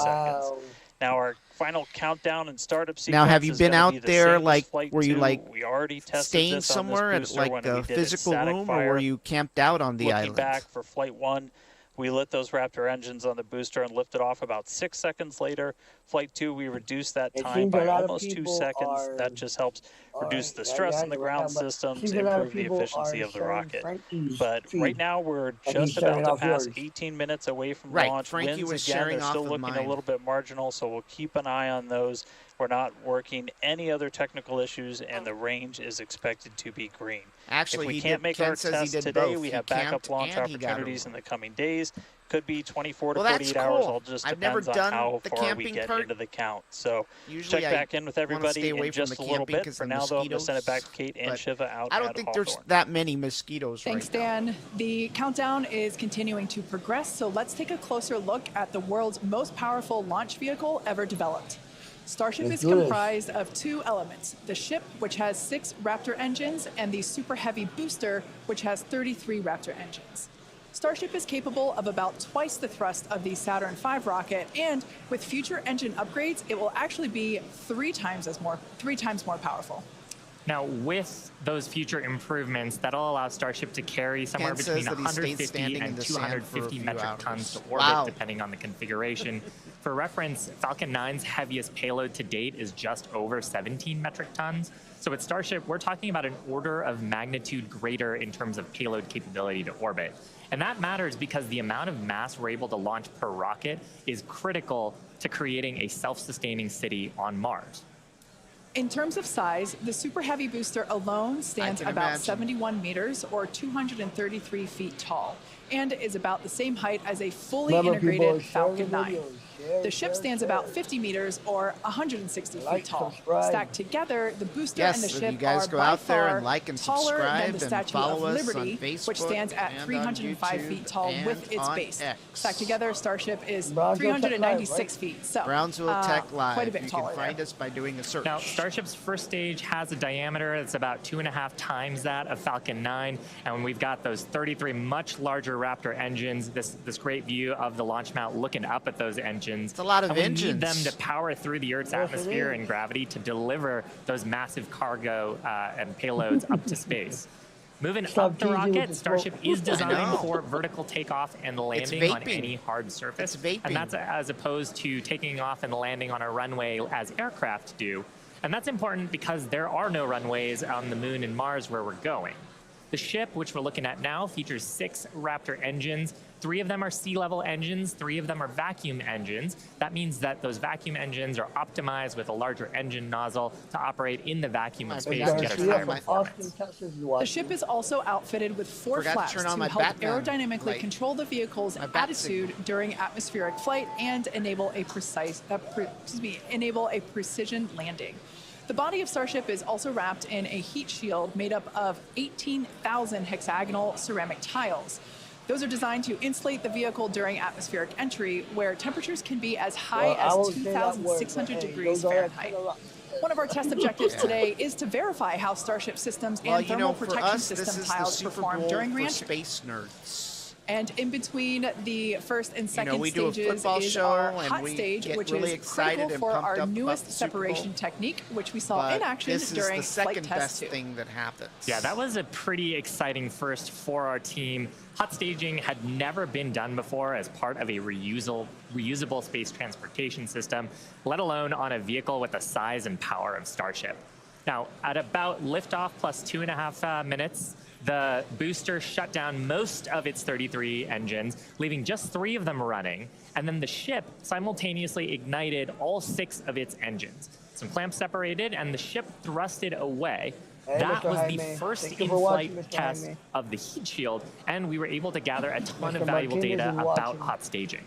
seconds. Now our final countdown and startup sequence Now, have you is been gonna out be the there, same as like, Flight were you, 2. like, we already tested staying this on somewhere this at booster like when we a did it physical static room, fire. or were you camped out on the Looking island? back for Flight 1, we lit those Raptor engines on the booster and lifted off about 6 seconds later. Flight 2, we reduced that time by almost 2 seconds. That just helps reduce the stress in the ground systems, improve the efficiency of the rocket. But right now, we're just about to pass 18 minutes away from launch. Frankie Winds, was again, sharing they're off still of looking mine. a little bit marginal, so we'll keep an eye on those. We're not working any other technical issues, and the range is expected to be green. Actually, if we he can't did, make Ken our says he test did today, both. we He have backup camped launch and he got a opportunities in room. the coming days. Could be 24 to Well, 48 that's hours. cool. All just I've never depends done on how the far we camping get part. into the count. So Usually check I back in with wanna everybody stay away in from just the a little camping bit. 'cause For of now, though, I'm going to send it back to mosquitoes, Kate and but Shiva out I don't at think Hawthorne. there's that many mosquitoes Thanks, right now. Dan. The countdown is continuing to progress, so let's take a closer look at the world's most powerful launch vehicle ever developed. Starship is comprised of 2 elements, the ship, which has 6 Raptor engines, and the Super Heavy booster, which has 33 Raptor engines. Starship is capable of about twice the thrust of the Saturn V rocket, and with future engine upgrades, it will actually be 3 times more powerful. Now, with those future improvements, that'll allow Starship to carry somewhere Ken between says that he stayed 150 standing in and the sand for a 250 few metric tons to hours. orbit, Wow. depending on the configuration. For reference, Falcon 9's heaviest payload to date is just over 17 metric tons. So at Starship, we're talking about an order of magnitude greater in terms of payload capability to orbit. And that matters because the amount of mass we're able to launch per rocket is critical to creating a self-sustaining city on Mars. In terms of size, the Super Heavy booster alone stands about imagine. 71 meters or 233 feet tall and is about the same height as a fully Remember, people, integrated share the Falcon 9. videos. Share, The ship share, stands share. about 50 meters or 160 Like, feet tall. subscribe. Stacked together, the booster Yes, and the if ship you guys are go by out there far and like and taller than subscribe the and Statue follow of us on Liberty, which Facebook stands at and on 305 YouTube feet tall and with its on base. X. Stacked together, Starship is Brownsville Tech Live, 396 right? feet. So Brownsville Tech Live. quite a bit You taller can find there. us by doing a search. Now, Starship's first stage has a diameter that's about 2.5 times that of Falcon 9, and when we've got those 33 much larger Raptor engines, this great view of the launch mount looking up at those engines. It's a lot of and we engines. need them to power through the Earth's Yes, it atmosphere is. and gravity to deliver those massive cargo and payloads up to space. Moving Stop up the teasing with rocket, the Starship smoke. is I designed know. for vertical takeoff and landing on vaping. any hard surface. It's vaping. And that's as opposed to taking off and landing on a runway as aircraft do. And that's important because there are no runways on the Moon and Mars where we're going. The ship, which we're looking at now, features 6 Raptor engines. 3 of them are sea-level engines, 3 of them are vacuum engines. That means that those vacuum engines are optimized with a larger engine nozzle to operate in the vacuum of space and get Garcia our from tire Austin, performance. Texas is The watching. ship is also outfitted with 4 Forgot to flaps turn to on my help Batman aerodynamically light. control the vehicle's My bat attitude during atmospheric flight and enable a precision landing. The body of Starship is also wrapped in a heat shield made up of 18,000 hexagonal ceramic tiles. Those are designed to insulate the vehicle during atmospheric entry, where temperatures can be as high Well, I as won't say that word, 2,600 but, hey, degrees those are Fahrenheit. One of our test objectives Yeah. today is to verify how Starship systems Well, and you thermal know, for protection us, this system is the tiles Super perform Bowl during for reentry. space nerds. And in between the first and second we do a stages football is show our and hot we stage, get which really is excited critical and for pumped our up about newest the Super Bowl. separation technique, which we saw But in action this during is the flight second test best 2. thing that happens. Yeah, that was a pretty exciting first for our team. Hot staging had never been done before as part of a reusable space transportation system, let alone on a vehicle with the size and power of Starship. Now, at about liftoff plus 2.5 minutes, the booster shut down most of its 33 engines, leaving just 3 of them running, and then the ship simultaneously ignited all 6 of its engines. Some clamps separated, and the ship thrusted away. Hey, That Mr. was the Jaime. first Thank you for watching, in-flight Mr. test Jaime. of the heat shield, and we were able to gather a ton Mr. of valuable Martinez data is about watching. hot staging.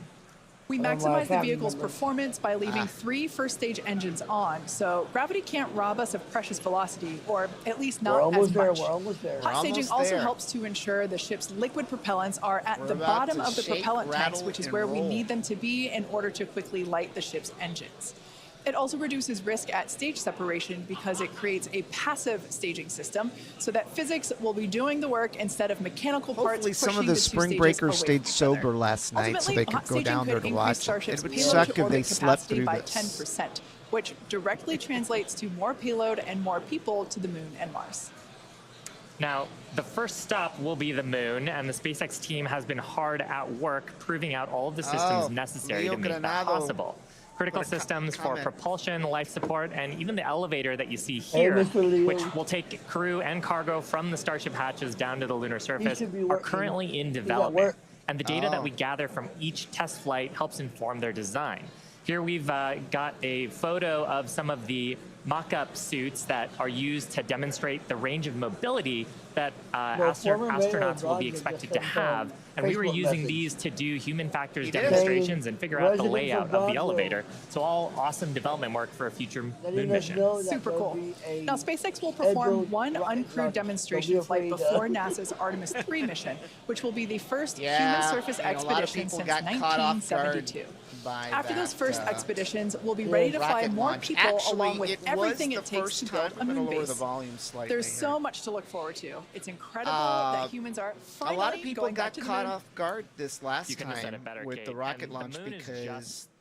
We One of my maximize the family vehicle's members. performance by leaving 3 first stage engines on, so gravity can't rob us of precious velocity, or at least not We're almost as there. much. We're almost there. Hot staging almost also there. helps to ensure the ship's liquid propellants are at We're the about bottom to of the shake, propellant tanks, rattle, which is and where we roll. need them to be in order to quickly light the ship's engines. It also reduces risk at stage separation because it creates a passive staging system so that physics will be doing the work instead of mechanical parts Hopefully some pushing of the two spring stages breakers away stayed from each other. sober last night so Ultimately, they could hot go staging down there could to increase watch it. Starship's It would payload suck to if they orbit slept capacity through by this. 10%, which directly translates to more payload and more people to the Moon and Mars. Now, the first stop will be the Moon, and the SpaceX team has been hard at work proving out all of the systems necessary Leo to make that Granado possible. Critical put a systems for comment. propulsion, life support, and even the elevator that you see Hey, here, Mr. Leo. which will take crew and cargo from the Starship hatches down to the lunar surface, should be are working. currently in He's at development. work. And the data that Oh. we gather from each test flight helps inform their design. Here we've got a photo of some of the mock-up suits that are used to demonstrate the range of mobility that former Mayor astronauts will be Rodney expected just to sent have. And we were Facebook using message. these to do human factors He did. demonstrations and figure out the Residents of layout of the Brownsville. elevator. So all awesome development work for a future Letting moon us mission. know that Super there'll cool. be a Now, SpaceX will perform scheduled one rocket launch. uncrewed demonstration Don't be flight afraid, before NASA's Artemis 3 mission, which will be the first human Yeah, surface you know, a lot of expedition people since got caught off guard 1972. by After those that, first expeditions, we'll be ready to fly rocket more launch. people Actually, along with it was everything the it takes first to time. build a I'm gonna moon lower base. the volume slightly There's here. so much to look forward to. It's incredible Uh, that humans are A finally lot of people going back got to the caught moon. off guard this last You couldn't have said time it better, with Kate. the rocket And the launch moon is because just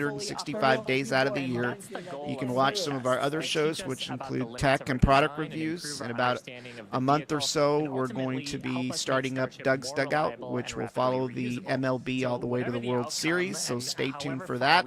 365 days out of the year. You can watch some of our other shows, which include tech and product reviews. In about a month or so, we're going to be starting up Doug's Dugout, which will follow the MLB all the way to the World Series, so stay tuned for that.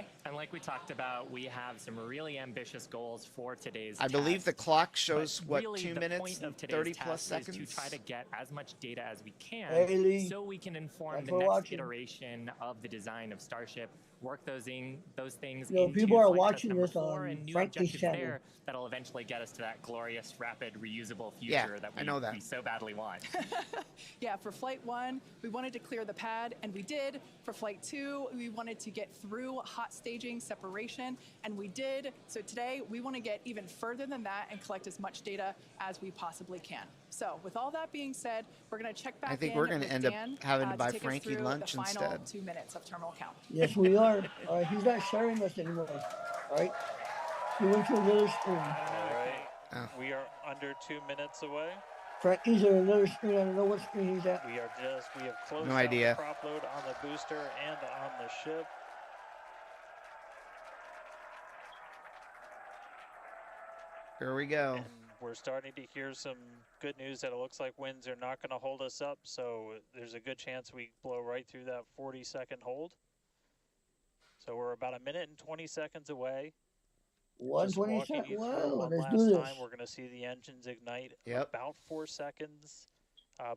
fly. And like we talked about, we have some really ambitious goals for today's I believe the test. clock shows, But what, really, 2 the minutes point of and today's 30 plus test seconds? is to try to get as much data as we can Haley, so we can inform thanks the for next watching. iteration of the design of Starship, work those things You know, into people are flight test watching number this 4 on and new Frankie's objectives channel. there that'll eventually get us to that glorious, rapid, reusable Yeah, future that I know that. we so badly want. Yeah, for flight 1, we wanted to clear the pad, and we did. For flight 2, we wanted to get through hot staging separation, and we did. So today, we want to get even further than that and collect as much data as we possibly can. So with all that being said, we're going to check back in. I think we're going to end up Dan, having to buy take us Frankie through lunch the final instead. 2 minutes of terminal count. Yes, we are. All right, he's not sharing us anymore. All right, he went to another screen. All right. Oh. We are under 2 minutes away. Frankie's on another screen. I don't know what screen he's at. We have closed No out idea. the prop load on the booster and on the ship. Here we go. And we're starting to hear some good news that it looks like winds are not going to hold us up. So there's a good chance we blow right through that 40-second hold. So we're about 1 minute and 20 seconds away. 127. Wow, One let's last do this. time, we're going to see the engines ignite Yep. about 4 seconds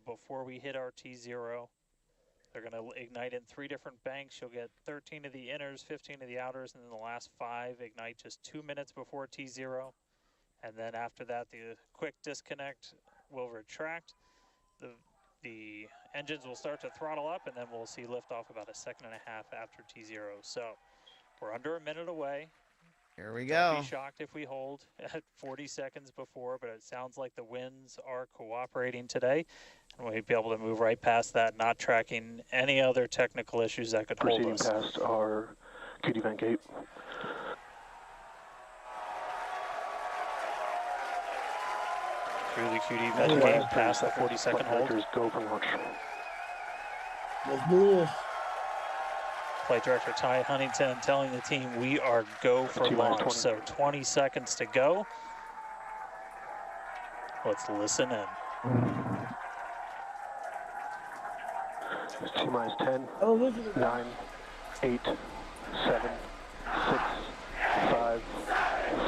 before we hit our T0. They're going to ignite in 3 different banks. You'll get 13 of the inners, 15 of the outers, and then the last 5 ignite just 2 minutes before T0. And then after that, the quick disconnect will retract. The engines will start to throttle up, and then we'll see liftoff about 1.5 seconds after T0. So we're under 1 minute away. Here we Don't go. be shocked if we hold at 40 seconds before, but it sounds like the winds are cooperating today. And we'll be able to move right past that, not tracking any other technical issues that could hold us. Proceeding past our QD vent gate. Through the QD vent gate, past the 40-second hold. Go for launch. Let's do this. Flight Director Ty Huntington telling the team we are go for launch. 20. So 20 seconds to go. Let's listen in. It's T-minus 10, Oh, listen to 9, 8, 7, 6, 5,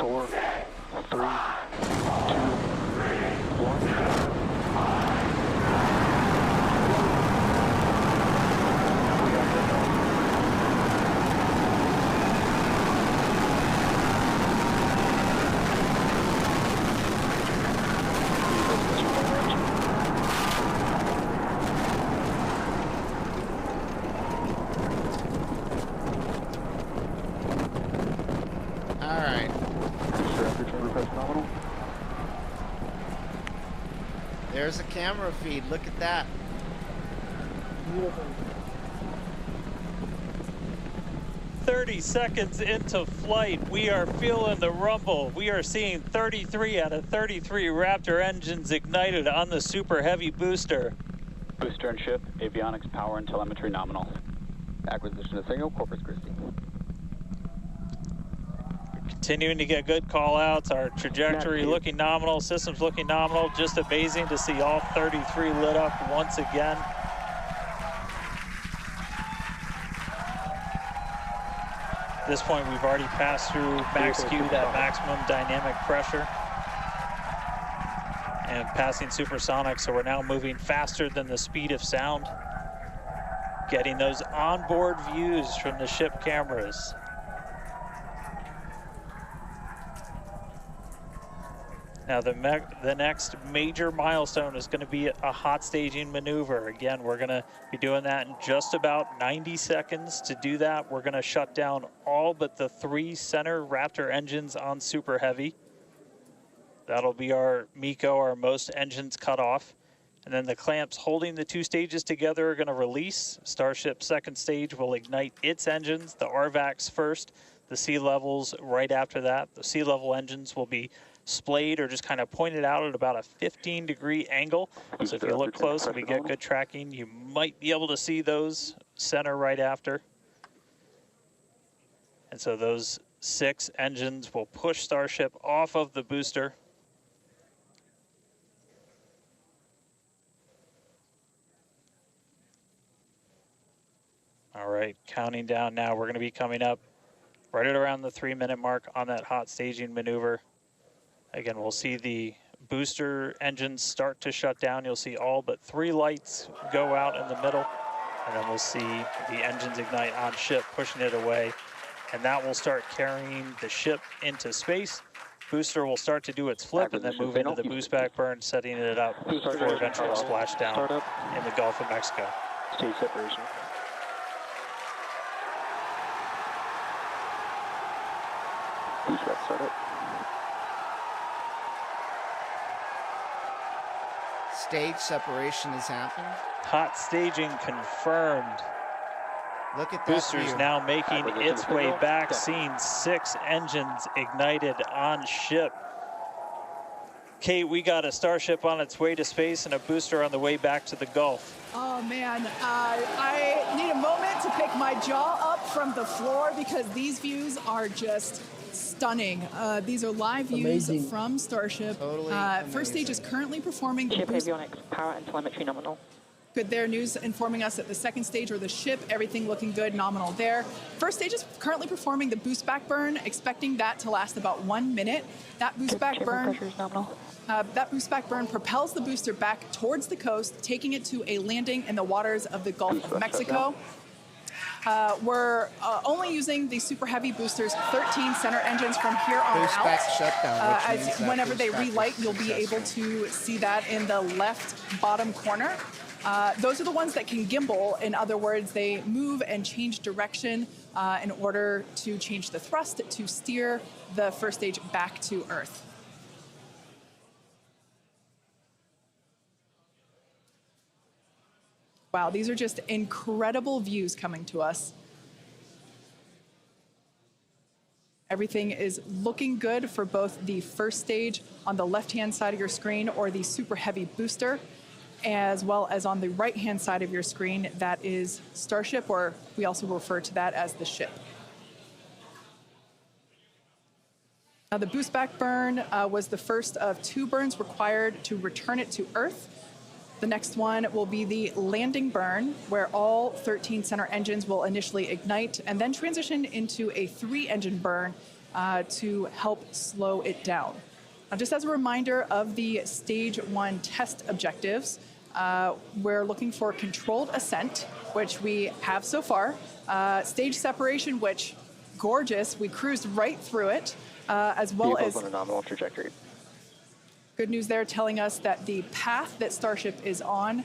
4, 3, 2, 1. All right. There's a camera feed. Look at that. beautiful. 30 seconds into flight, we are feeling the rumble. We are seeing 33 out of 33 Raptor engines ignited on the Super Heavy booster. Booster and ship, avionics, power, and telemetry nominal. Acquisition of signal, Corpus Christi. Continuing to get good call outs. Our trajectory looking nominal, systems looking nominal. Just amazing to see all 33 lit up once again. At this point, we've already passed through max Q, that maximum dynamic pressure, and passing supersonic, so we're now moving faster than the speed of sound. Getting those onboard views from the ship cameras. Now the next major milestone is going to be a hot staging maneuver. Again, we're going to be doing that in just about 90 seconds. To do that, we're going to shut down all but the 3 center Raptor engines on Super Heavy. That'll be our MECO, our most engines cut off. And then the clamps holding the 2 stages together are going to release. Starship's second stage will ignite its engines, the RVACs first, the sea levels right after that. The sea level engines will be splayed or just kind of pointed out at about a 15-degree angle. So if you look close and we get good tracking, you might be able to see those center right after. And so those 6 engines will push Starship off of the booster. All right, counting down now. We're going to be coming up right at around the 3-minute mark on that hot staging maneuver. Again, we'll see the booster engines start to shut down. You'll see all but 3 lights go out in the middle. And then we'll see the engines ignite on ship, pushing it away. And that will start carrying the ship into space. Booster will start to do its flip and then move into the boost back burn, setting it up for eventual splashdown in the Gulf of Mexico. Stage separation. Boost back startup. Stage separation has happened. Hot staging confirmed. Look at that Boosters view. now making its way back, seeing 6 engines ignited on ship. Kate, we got a Starship on its way to space and a booster on the way back to the Gulf. Oh man, I need a moment to pick my jaw up from the floor because these views are just stunning. These are live views from Starship. Totally First stage is currently performing the Ship boost. avionics, power and telemetry nominal. Good there, news informing us that the second stage or the ship, everything looking good, nominal there. First stage is currently performing the boost back burn, expecting that to last about 1 minute. That boost back burn, pressure is nominal. that boost back burn propels the booster back towards the coast, taking it to a landing in the waters of the Gulf of Mexico. We're only using the super heavy boosters, 13 center engines from here on Boost out. back shutdown, which means that Whenever they boost back relight, was you'll be able to see that in the left bottom corner. Those are the ones that can gimbal. In other words, they move and change direction in order to change the thrust to steer the first stage back to Earth. Wow, these are just incredible views coming to us. Everything is looking good for both the first stage on the left-hand side of your screen or the super heavy booster, as well as on the right-hand side of your screen, that is Starship, or we also refer to that as the ship. Now, the boost back burn was the first of 2 burns required to return it to Earth. The next one will be the landing burn, where all 13 center engines will initially ignite and then transition into a 3-engine burn to help slow it down. Now, just as a reminder of the stage 1 test objectives, we're looking for controlled ascent, which we have so far. Stage separation, which gorgeous, we cruised right through it, as well as on a nominal trajectory. good news there telling us that the path that Starship is on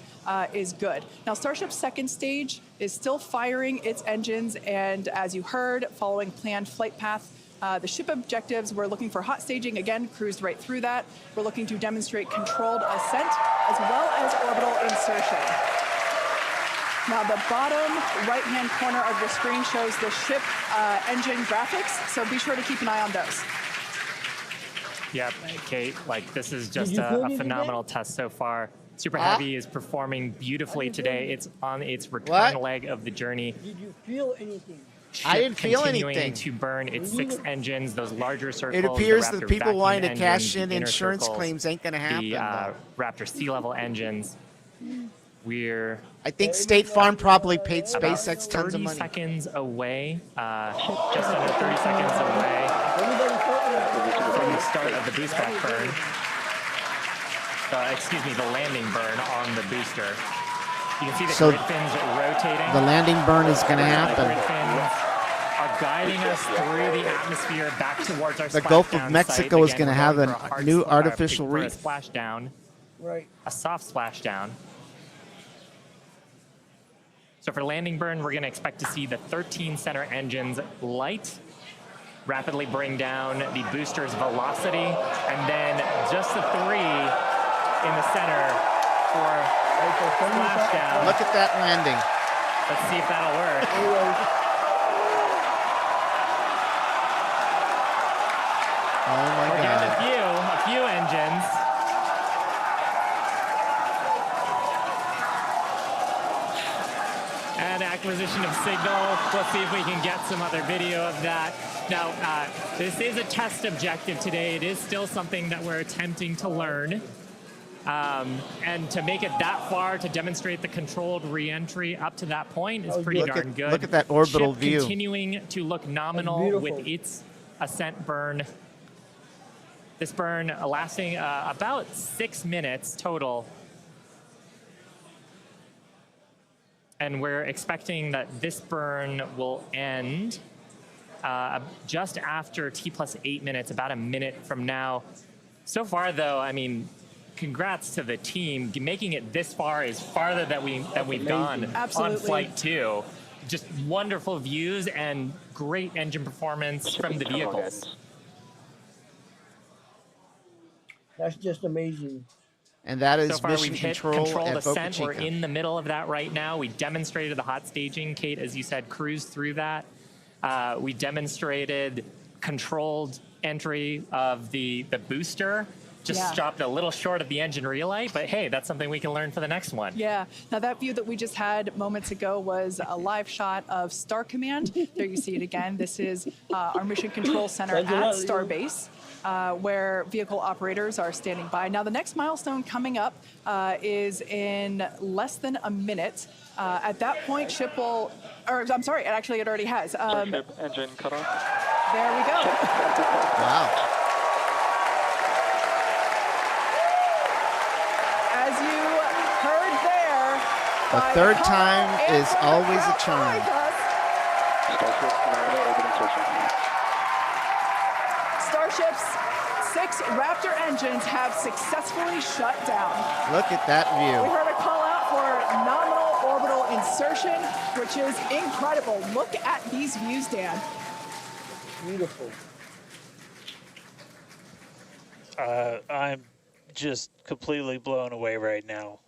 is good. Now, Starship's second stage is still firing its engines, and as you heard, following planned flight path. The ship objectives, we're looking for hot staging, again, cruised right through that. We're looking to demonstrate controlled ascent as well as orbital insertion. Now, the bottom right-hand corner of the screen shows the ship engine graphics, so be sure to keep an eye on those. Yep, Kate, like this is just a phenomenal test so far. Super Heavy is performing beautifully today. It's on its return leg of the journey. Did you feel anything? I didn't feel continuing anything. to burn its 6 engines, those larger circles. It appears the that Raptor people vacuum wanting to engines, cash in the inner insurance circles, claims ain't going to happen. The Raptor sea level engines. We're I think State Farm probably paid about SpaceX tons of 30 money. seconds away, just under 30 seconds away from the start of the boost back burn. Excuse me, the landing burn on the booster. You can see the grid fins rotating. The landing burn is going to happen. The grid fins are guiding us through the atmosphere back towards our The Gulf of splashdown Mexico site. is going to Again, have we're a going for hard new artificial for a reef. splashdown, Right. a soft splashdown. So for landing burn, we're going to expect to see the 13 center engines light, rapidly bring down the booster's velocity, and then just the 3 in the center for splashdown. Look at that landing. Let's see if that'll work. Oh my We're God. getting a few engines. And acquisition of signal. We'll see if we can get some other video of that. Now, this is a test objective today. It is still something that we're attempting to learn. And to make it that far, to demonstrate the controlled re-entry up to that point is pretty darn good. Look at that orbital Ship view. Continuing to look nominal with its ascent burn. This burn lasting about 6 minutes total. and we're expecting that this burn will end just after T+8 minutes, about a minute from now. So far, though, I mean, congrats to the team. Making it this far is farther than we've gone on Flight 2. Just wonderful views and great engine performance from the vehicles. That's just amazing. And that is so far, mission we've hit control at ascent. Boca We're Chica. in the middle of that right now. We demonstrated the hot staging. Kate, as you said, cruised through that. We demonstrated controlled entry of the booster. Just stopped a little short of the engine relight, but hey, that's something we can learn for the next one. Yeah. Now that view that we just had moments ago was a live shot of Star Command. There you see it again. This is our mission control center at Starbase, where vehicle operators are standing by. Now the next milestone coming up is in less than a minute. At that point, ship will, or I'm sorry, actually it already has. Starship engine cut off. There we go. Wow. As you heard there, The third time is always a charm. Starship nominal orbit insertion. Starship's 6 Raptor engines have successfully shut down. Look at that We view. heard a call out for nominal orbital insertion, which is incredible. Look at these views, Dan. Beautiful. I'm just completely blown away right now.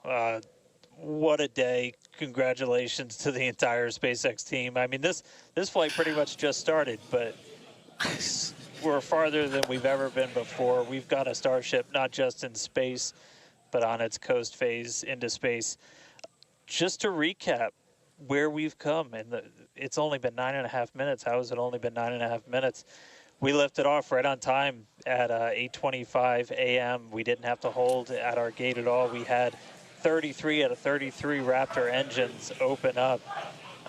What a day. Congratulations to the entire SpaceX team. I mean, this flight pretty much just started, but we're farther than we've ever been before. We've got a Starship not just in space, but on its coast phase into space. Just to recap where we've come, and it's only been 9.5 minutes. How has it only been 9.5 minutes? We lifted off right on time at 8:25 a.m. We didn't have to hold at our gate at all. We had 33 out of 33 Raptor engines open up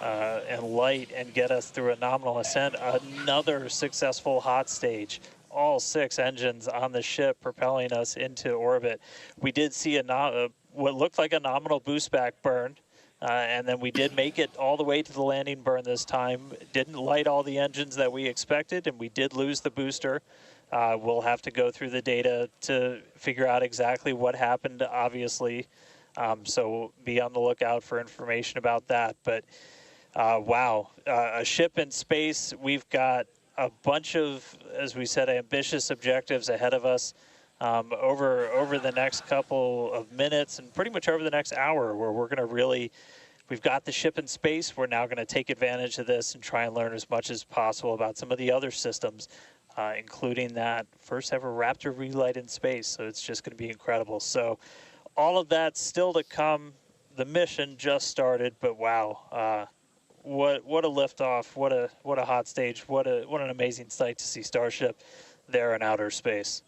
and light and get us through a nominal ascent. Another successful hot stage. All 6 engines on the ship propelling us into orbit. We did see what looked like a nominal boost back burn. And then we did make it all the way to the landing burn this time. Didn't light all the engines that we expected, and we did lose the booster. We'll have to go through the data to figure out exactly what happened, obviously. So be on the lookout for information about that. But wow, a ship in space. We've got a bunch of, as we said, ambitious objectives ahead of us. Over the next couple of minutes and pretty much over the next hour, where we're going to we've got the ship in space. We're now going to take advantage of this and try and learn as much as possible about some of the other systems, including that first ever Raptor relight in space. So it's just going to be incredible. So all of that still to come. The mission just started, but wow, what a liftoff! What a hot stage! What an amazing sight to see Starship there in outer space.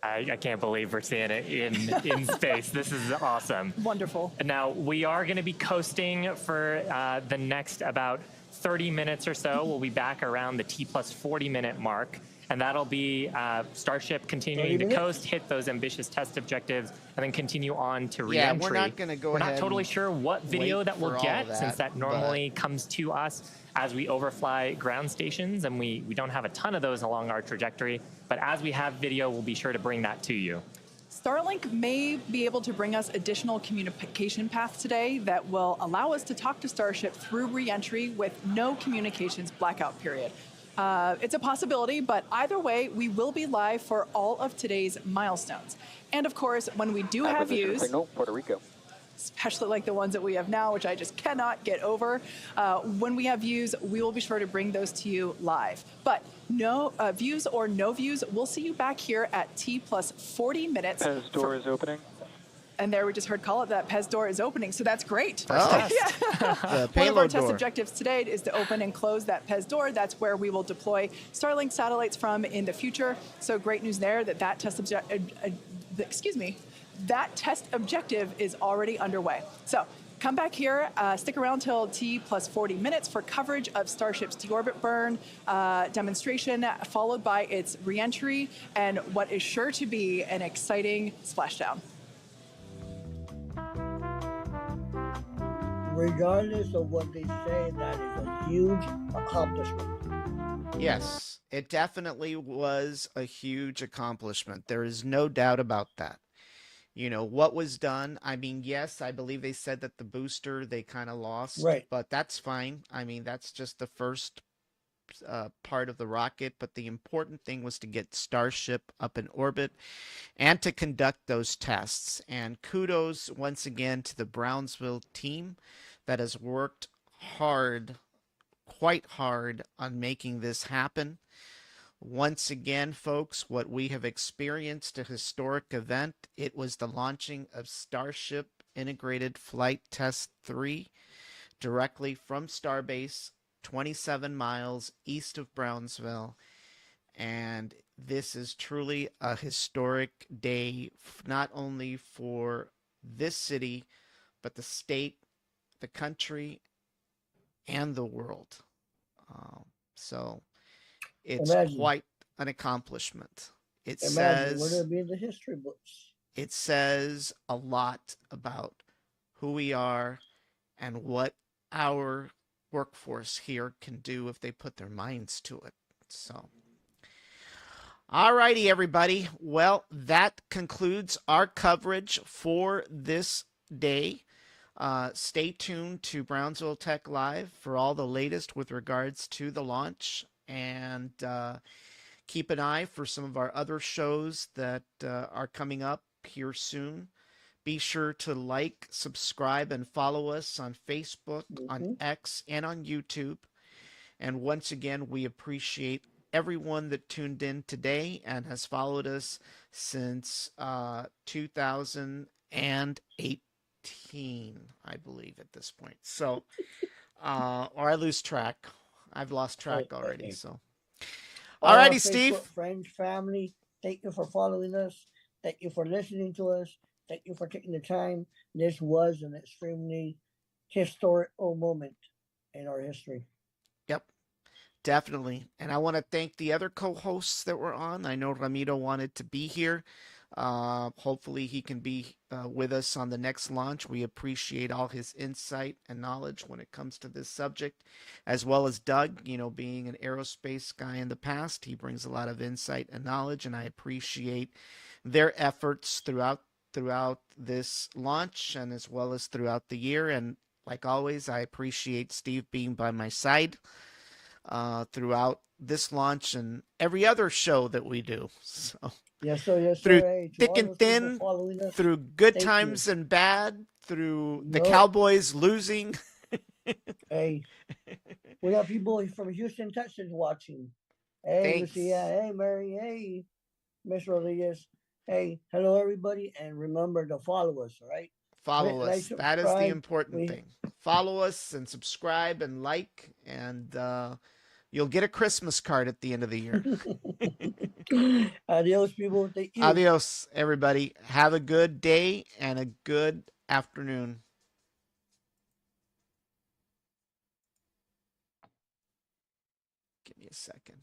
I can't believe we're seeing it in space. This is awesome. Wonderful. Now, we are going to be coasting for the next about 30 minutes or so. We'll be back around the T+40 minute mark. And that'll be Starship continuing to coast, hit those ambitious test objectives, and then continue on to re-entry. Yeah, we're not going to go We're ahead. Not totally sure what video that we'll get, since that normally comes to us as we overfly ground stations, and we don't have a ton of those along our trajectory. But as we have video, we'll be sure to bring that to you. Starlink may be able to bring us additional communication paths today that will allow us to talk to Starship through re-entry with no communications blackout period. It's a possibility, but either way, we will be live for all of today's milestones. And of course, when we do have views, signal, Puerto Rico. especially like the ones that we have now, which I just cannot get over, when we have views, we will be sure to bring those to you live. But no views or no views, we'll see you back here at T+40 minutes. Pez door is opening. And there we just heard call it that Pez door is opening, so that's great. Oh. Yeah. The One of our payload test door. objectives today is to open and close that Pez door. That's where we will deploy Starlink satellites from in the future. So great news there that that test that test objective is already underway. So come back here, stick around till T+40 minutes for coverage of Starship's deorbit burn demonstration, followed by its reentry and what is sure to be an exciting splashdown. regardless of what they say, that is a huge accomplishment. Yes, it definitely was a huge accomplishment. There is no doubt about that. You know, what was done. I mean, yes, I believe they said that the booster they kind of lost, Right. but that's fine. I mean, that's just the first part of the rocket, but the important thing was to get Starship up in orbit and to conduct those tests. And kudos once again to the Brownsville team that has worked hard, quite hard, on making this happen. Once again, folks, what we have experienced, a historic event. It was the launching of Starship Integrated Flight Test 3 directly from Starbase, 27 miles east of Brownsville. And this is truly a historic day, not only for this city, but the state, the country, and the world. So it's Imagine. quite an accomplishment. It Imagine. We're going says to be in the history books. it says a lot about who we are and what our workforce here can do if they put their minds to it. So, all righty, everybody. Well, that concludes our coverage for this day. Stay tuned to Brownsville Tech Live for all the latest with regards to the launch, and keep an eye for some of our other shows that are coming up here soon. Be sure to like, subscribe, and follow us on Facebook, on X, and on YouTube. And once again, we appreciate everyone that tuned in today and has followed us since 2018, I believe, at this point. So, or I lose track. I've lost track already. So, all righty, Steve. Friends, family, thank you for following us. Thank you for listening to us. Thank you for taking the time. This was an extremely historical moment in our history. Yep, definitely. And I want to thank the other co-hosts that were on. I know Ramiro wanted to be here. Hopefully he can be with us on the next launch. We appreciate all his insight and knowledge when it comes to this subject, as well as Doug, you know, being an aerospace guy in the past. He brings a lot of insight and knowledge, and I appreciate their efforts throughout this launch and as well as throughout the year. And like always, I appreciate Steve being by my side throughout this launch and every other show that we do. So yes, sir. Yes, through sir. Hey, thick and thin, through good times and bad, through the Cowboys losing. Hey, we got people from Houston, Texas watching. Hey, Thanks. Lucia. Hey, Mary. Hey, Miss Rodriguez. Hey, hello, everybody. And remember to follow us, all right? Follow us. That is the important thing. Follow us and subscribe and like, and you'll get a Christmas card at the end of the year. Adios, people. Thank you. Adios, everybody. Have a good day and a good afternoon. Give me a second.